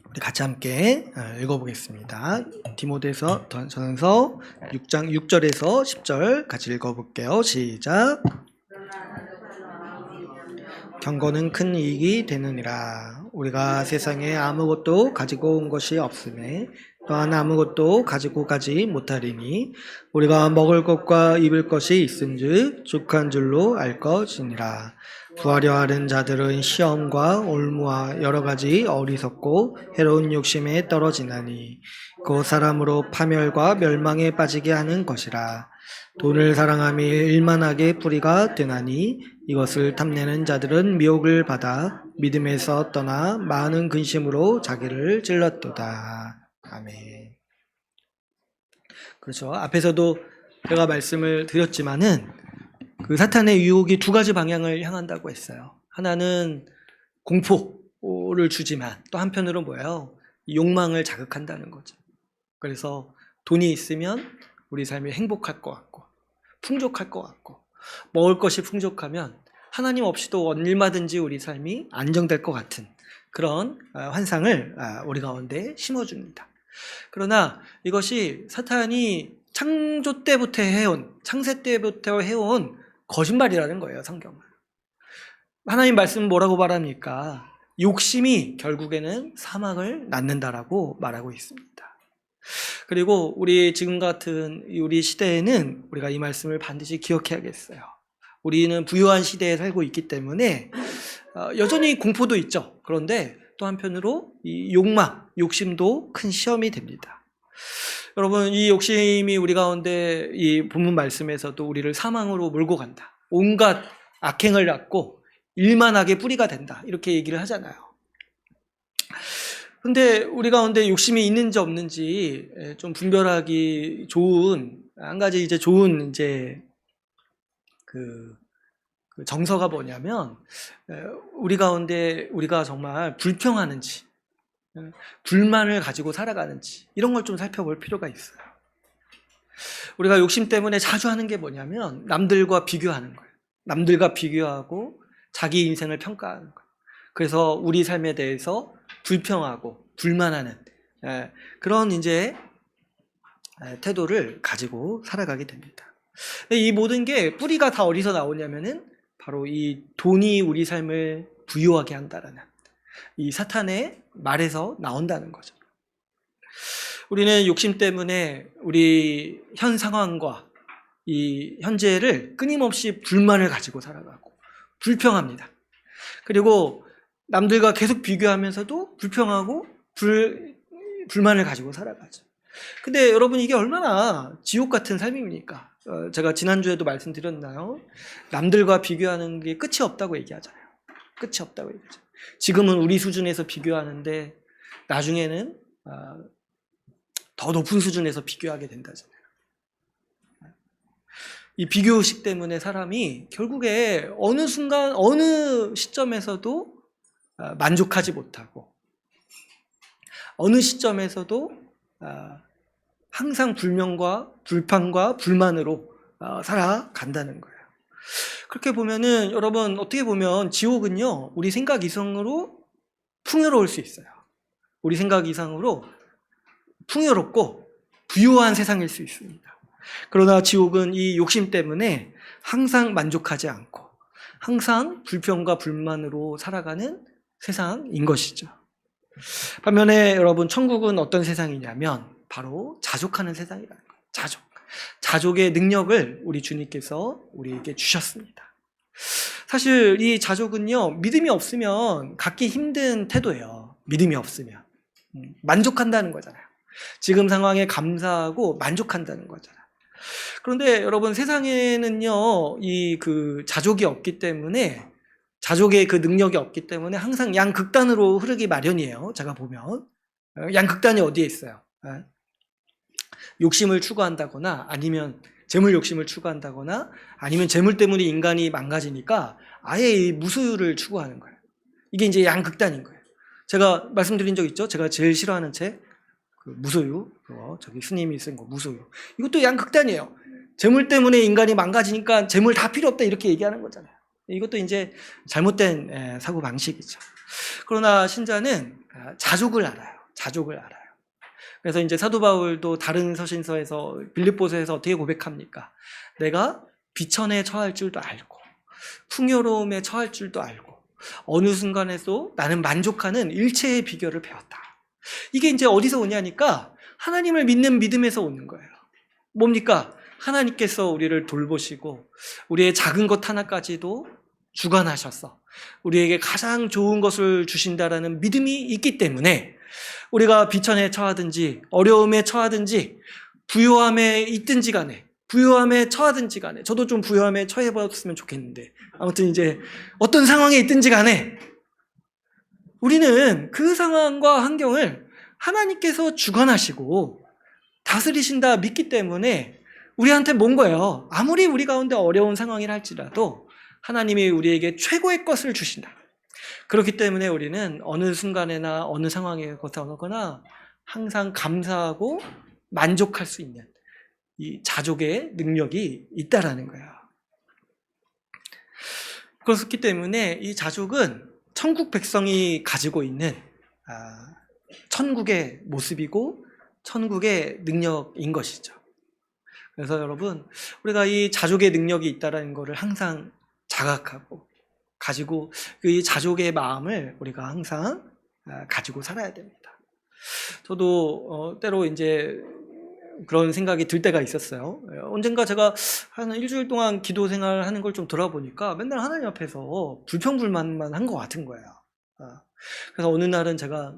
우리 같이 함께 읽어보겠습니다. 디모데전서 6장 6절에서 10절 같이 읽어볼게요. 시작. 경건은 큰 이익이 되느니라. 우리가 세상에 아무것도 가지고 온 것이 없음에 또한 아무것도 가지고 가지 못하리니 우리가 먹을 것과 입을 것이 있은즉 족한 줄로 알 것이니라. 구하려 하는 자들은 시험과 올무와 여러 가지 어리석고 해로운 욕심에 떨어지나니 그 사람으로 파멸과 멸망에 빠지게 하는 것이라. 돈을 사랑함이 일만하게 뿌리가 되나니 이것을 탐내는 자들은 미혹을 받아 믿음에서 떠나 많은 근심으로 자기를 찔렀도다. 아멘. 그렇죠. 앞에서도 제가 말씀을 드렸지만은 그 사탄의 유혹이 두 가지 방향을 향한다고 했어요. 하나는 공포를 주지만 또 한편으로 뭐예요? 욕망을 자극한다는 거죠. 그래서 돈이 있으면 우리 삶이 행복할 것 같고 풍족할 것 같고 먹을 것이 풍족하면 하나님 없이도 얼마든지 우리 삶이 안정될 것 같은 그런 환상을 우리 가운데 심어줍니다. 그러나 이것이 사탄이 창조 때부터 해온, 창세 때부터 해온 거짓말이라는 거예요, 성경은. 하나님 말씀은 뭐라고 말합니까? 욕심이 결국에는 사망을 낳는다라고 말하고 있습니다. 그리고 우리 지금 같은 우리 시대에는 우리가 이 말씀을 반드시 기억해야겠어요. 우리는 부유한 시대에 살고 있기 때문에 여전히 공포도 있죠. 그런데 또 한편으로 이 욕망, 욕심도 큰 시험이 됩니다. 여러분, 이 욕심이 우리 가운데 이 본문 말씀에서도 우리를 사망으로 몰고 간다. 온갖 악행을 낳고 일만하게 뿌리가 된다. 이렇게 얘기를 하잖아요. 근데 우리 가운데 욕심이 있는지 없는지 좀 분별하기 좋은 한 가지 이제 좋은 이제 그 정서가 뭐냐면 우리 가운데 우리가 정말 불평하는지 불만을 가지고 살아가는지 이런 걸 좀 살펴볼 필요가 있어요. 우리가 욕심 때문에 자주 하는 게 뭐냐면 남들과 비교하는 거예요. 남들과 비교하고 자기 인생을 평가하는 거예요. 그래서 우리 삶에 대해서 불평하고 불만하는 그런 이제 태도를 가지고 살아가게 됩니다. 이 모든 게 뿌리가 다 어디서 나오냐면은 바로 이 돈이 우리 삶을 부유하게 한다라는 이 사탄의 말에서 나온다는 거죠. 우리는 욕심 때문에 우리 현 상황과 이 현재를 끊임없이 불만을 가지고 살아가고 불평합니다. 그리고 남들과 계속 비교하면서도 불평하고 불만을 가지고 살아가죠. 근데 여러분, 이게 얼마나 지옥 같은 삶입니까? 제가 지난주에도 말씀드렸나요? 남들과 비교하는 게 끝이 없다고 얘기하잖아요. 끝이 없다고 얘기하잖아요. 지금은 우리 수준에서 비교하는데 나중에는 더 높은 수준에서 비교하게 된다잖아요. 이 비교의식 때문에 사람이 결국에 어느 순간 어느 시점에서도 만족하지 못하고 어느 시점에서도 항상 불명과 불판과 불만으로 살아간다는 거예요. 그렇게 보면은 여러분, 어떻게 보면 지옥은요 우리 생각 이상으로 풍요로울 수 있어요. 우리 생각 이상으로 풍요롭고 부유한 세상일 수 있습니다. 그러나 지옥은 이 욕심 때문에 항상 만족하지 않고 항상 불평과 불만으로 살아가는 세상인 것이죠. 반면에 여러분, 천국은 어떤 세상이냐면 바로 자족하는 세상이라는 거예요. 자족의 능력을 우리 주님께서 우리에게 주셨습니다. 사실 이 자족은요 믿음이 없으면 갖기 힘든 태도예요. 믿음이 없으면 만족한다는 거잖아요. 지금 상황에 감사하고 만족한다는 거잖아요. 그런데 여러분 세상에는요, 이 그 자족이 없기 때문에, 자족의 그 능력이 없기 때문에 항상 양극단으로 흐르기 마련이에요. 제가 보면 양극단이 어디에 있어요? 욕심을 추구한다거나 아니면 재물 욕심을 추구한다거나 아니면 재물 때문에 인간이 망가지니까 아예 이 무소유를 추구하는 거예요. 이게 이제 양극단인 거예요. 제가 말씀드린 적 있죠? 제가 제일 싫어하는 책, 그 무소유, 저기 스님이 쓴 거 무소유. 이것도 양극단이에요. 재물 때문에 인간이 망가지니까 재물 다 필요 없다 이렇게 얘기하는 거잖아요. 이것도 이제 잘못된 사고 방식이죠. 그러나 신자는 자족을 알아요. 자족을 알아요. 그래서 이제 사도 바울도 다른 서신서에서 빌립보서에서 어떻게 고백합니까? 내가 비천에 처할 줄도 알고 풍요로움에 처할 줄도 알고 어느 순간에도 나는 만족하는 일체의 비결을 배웠다. 이게 이제 어디서 오냐니까 하나님을 믿는 믿음에서 오는 거예요. 뭡니까? 하나님께서 우리를 돌보시고 우리의 작은 것 하나까지도 주관하셔서 우리에게 가장 좋은 것을 주신다라는 믿음이 있기 때문에 우리가 비천에 처하든지 어려움에 처하든지 부요함에 있든지 간에 부요함에 처하든지 간에 저도 좀 부요함에 처해봤으면 좋겠는데 아무튼 이제 어떤 상황에 있든지 간에 우리는 그 상황과 환경을 하나님께서 주관하시고 다스리신다 믿기 때문에 우리한테 뭔 거예요? 아무리 우리 가운데 어려운 상황이라 할지라도 하나님이 우리에게 최고의 것을 주신다. 그렇기 때문에 우리는 어느 순간에나 어느 상황에 거쳐거나 항상 감사하고 만족할 수 있는 이 자족의 능력이 있다라는 거예요. 그렇기 때문에 이 자족은 천국 백성이 가지고 있는 천국의 모습이고 천국의 능력인 것이죠. 그래서 여러분 우리가 이 자족의 능력이 있다는 것을 항상 자각하고 가지고 이 자족의 마음을 우리가 항상 가지고 살아야 됩니다. 저도 때로 이제 그런 생각이 들 때가 있었어요. 언젠가 제가 한 일주일 동안 기도 생활하는 걸 좀 돌아보니까 맨날 하나님 앞에서 불평불만만 한 것 같은 거예요. 그래서 어느 날은 제가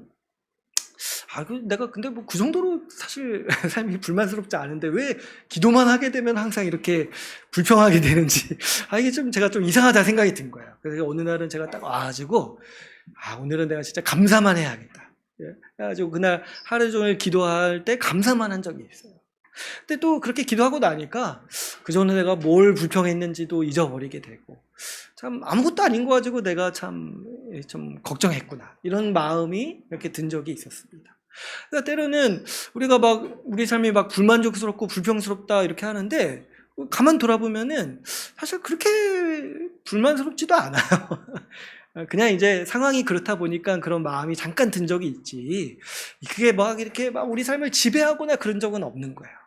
내가 근데 뭐 그 정도로 사실 삶이 불만스럽지 않은데 왜 기도만 하게 되면 항상 이렇게 불평하게 되는지 이게 좀 제가 좀 이상하다 생각이 든 거예요. 그래서 어느 날은 제가 딱 와가지고 오늘은 내가 진짜 감사만 해야겠다. 그래가지고 그날 하루 종일 기도할 때 감사만 한 적이 있어요. 근데 또 그렇게 기도하고 나니까 그 전에 내가 뭘 불평했는지도 잊어버리게 되고 참 아무것도 아닌 거 가지고 내가 참 좀 걱정했구나 이런 마음이 이렇게 든 적이 있었습니다. 그러니까 때로는 우리가 막 우리 삶이 막 불만족스럽고 불평스럽다 이렇게 하는데 가만 돌아보면은 사실 그렇게 불만스럽지도 않아요. 그냥 이제 상황이 그렇다 보니까 그런 마음이 잠깐 든 적이 있지 그게 막 이렇게 막 우리 삶을 지배하거나 그런 적은 없는 거예요.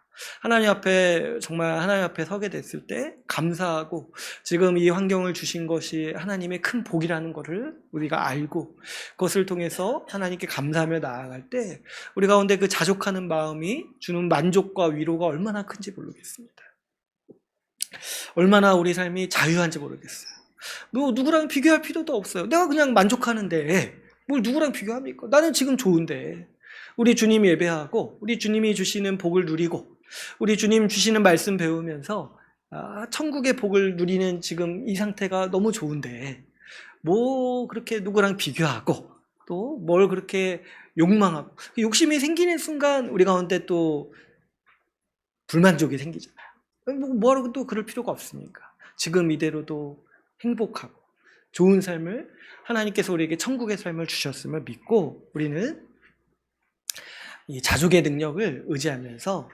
하나님 앞에 정말 하나님 앞에 서게 됐을 때 감사하고 지금 이 환경을 주신 것이 하나님의 큰 복이라는 것을 우리가 알고 그것을 통해서 하나님께 감사하며 나아갈 때 우리 가운데 그 자족하는 마음이 주는 만족과 위로가 얼마나 큰지 모르겠습니다. 얼마나 우리 삶이 자유한지 모르겠어요. 누구랑 비교할 필요도 없어요. 내가 그냥 만족하는데 뭘 누구랑 비교합니까? 나는 지금 좋은데 우리 주님 예배하고 우리 주님이 주시는 복을 누리고 우리 주님 주시는 말씀 배우면서 천국의 복을 누리는 지금 이 상태가 너무 좋은데 뭐 그렇게 누구랑 비교하고 또 뭘 그렇게 욕망하고 욕심이 생기는 순간 우리 가운데 또 불만족이 생기잖아요. 뭐하러 또 그럴 필요가 없으니까 지금 이대로도 행복하고 좋은 삶을 하나님께서 우리에게 천국의 삶을 주셨음을 믿고 우리는 이 자족의 능력을 의지하면서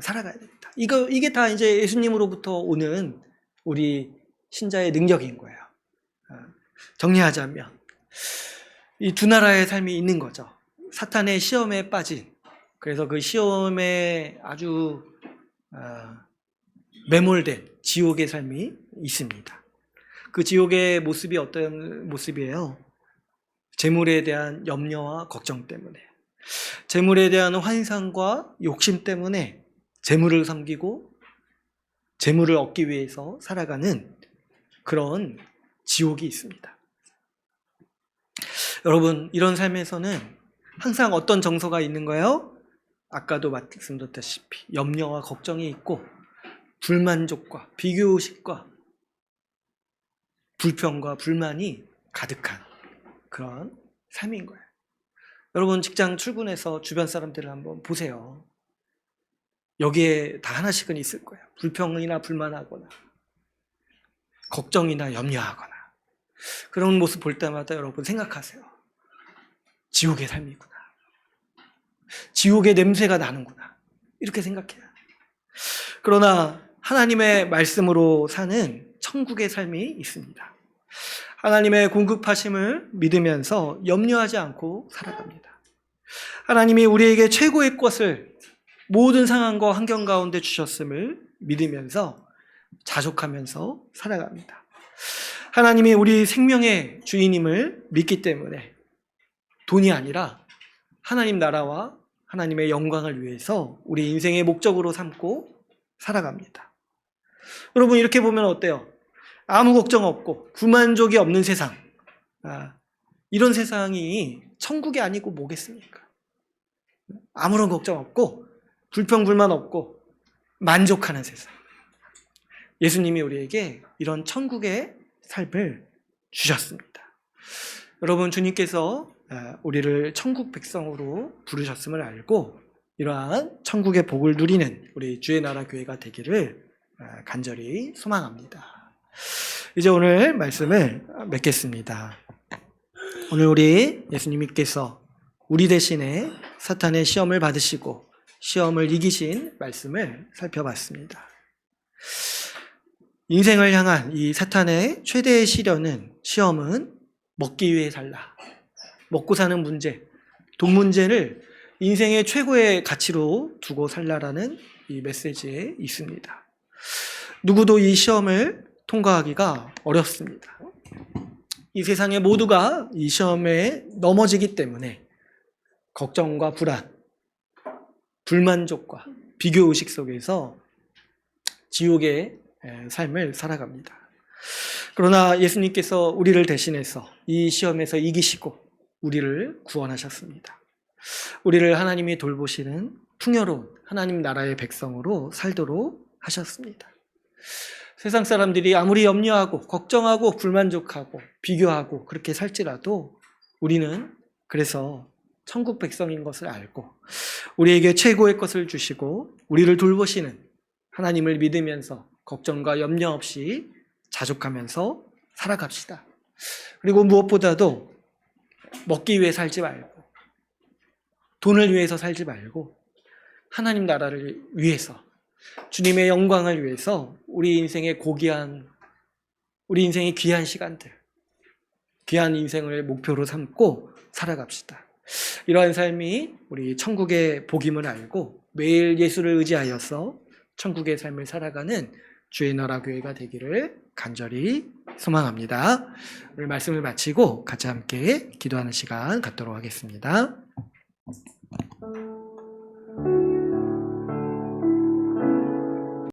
살아가야 됩니다. 이게 다 이제 예수님으로부터 오는 우리 신자의 능력인 거예요. 정리하자면 이 두 나라의 삶이 있는 거죠. 사탄의 시험에 빠진 그래서 그 시험에 아주 매몰된 지옥의 삶이 있습니다. 그 지옥의 모습이 어떤 모습이에요? 재물에 대한 염려와 걱정 때문에 재물에 대한 환상과 욕심 때문에 재물을 섬기고 재물을 얻기 위해서 살아가는 그런 지옥이 있습니다. 여러분 이런 삶에서는 항상 어떤 정서가 있는 거예요? 아까도 말씀드렸다시피 염려와 걱정이 있고 불만족과 비교의식과 불평과 불만이 가득한 그런 삶인 거예요. 여러분 직장 출근해서 주변 사람들을 한번 보세요. 여기에 다 하나씩은 있을 거예요. 불평이나 불만하거나 걱정이나 염려하거나 그런 모습 볼 때마다 여러분 생각하세요. 지옥의 삶이구나. 지옥의 냄새가 나는구나. 이렇게 생각해요. 그러나 하나님의 말씀으로 사는 천국의 삶이 있습니다. 하나님의 공급하심을 믿으면서 염려하지 않고 살아갑니다. 하나님이 우리에게 최고의 것을 모든 상황과 환경 가운데 주셨음을 믿으면서 자족하면서 살아갑니다. 하나님이 우리 생명의 주인임을 믿기 때문에 돈이 아니라 하나님 나라와 하나님의 영광을 위해서 우리 인생의 목적으로 삼고 살아갑니다. 여러분 이렇게 보면 어때요? 아무 걱정 없고 불만족이 없는 세상, 이런 세상이 천국이 아니고 뭐겠습니까? 아무런 걱정 없고 불평불만 없고 만족하는 세상. 예수님이 우리에게 이런 천국의 삶을 주셨습니다. 여러분 주님께서 우리를 천국 백성으로 부르셨음을 알고 이러한 천국의 복을 누리는 우리 주의 나라 교회가 되기를 간절히 소망합니다. 이제 오늘 말씀을 맺겠습니다. 오늘 우리 예수님께서 우리 대신에 사탄의 시험을 받으시고 시험을 이기신 말씀을 살펴봤습니다. 인생을 향한 이 사탄의 최대의 시험은 먹기 위해 살라. 먹고 사는 문제, 돈 문제를 인생의 최고의 가치로 두고 살라라는 이 메시지에 있습니다. 누구도 이 시험을 통과하기가 어렵습니다. 이 세상의 모두가 이 시험에 넘어지기 때문에 걱정과 불안, 불만족과 비교의식 속에서 지옥의 삶을 살아갑니다. 그러나 예수님께서 우리를 대신해서 이 시험에서 이기시고 우리를 구원하셨습니다. 우리를 하나님이 돌보시는 풍요로운 하나님 나라의 백성으로 살도록 하셨습니다. 세상 사람들이 아무리 염려하고 걱정하고 불만족하고 비교하고 그렇게 살지라도 우리는 그래서 천국 백성인 것을 알고 우리에게 최고의 것을 주시고 우리를 돌보시는 하나님을 믿으면서 걱정과 염려 없이 자족하면서 살아갑시다. 그리고 무엇보다도 먹기 위해 살지 말고 돈을 위해서 살지 말고 하나님 나라를 위해서 주님의 영광을 위해서 우리 인생의 우리 인생의 귀한 시간들, 귀한 인생을 목표로 삼고 살아갑시다. 이러한 삶이 우리 천국의 복임을 알고 매일 예수를 의지하여서 천국의 삶을 살아가는 주의 나라 교회가 되기를 간절히 소망합니다. 오늘 말씀을 마치고 같이 함께 기도하는 시간 갖도록 하겠습니다.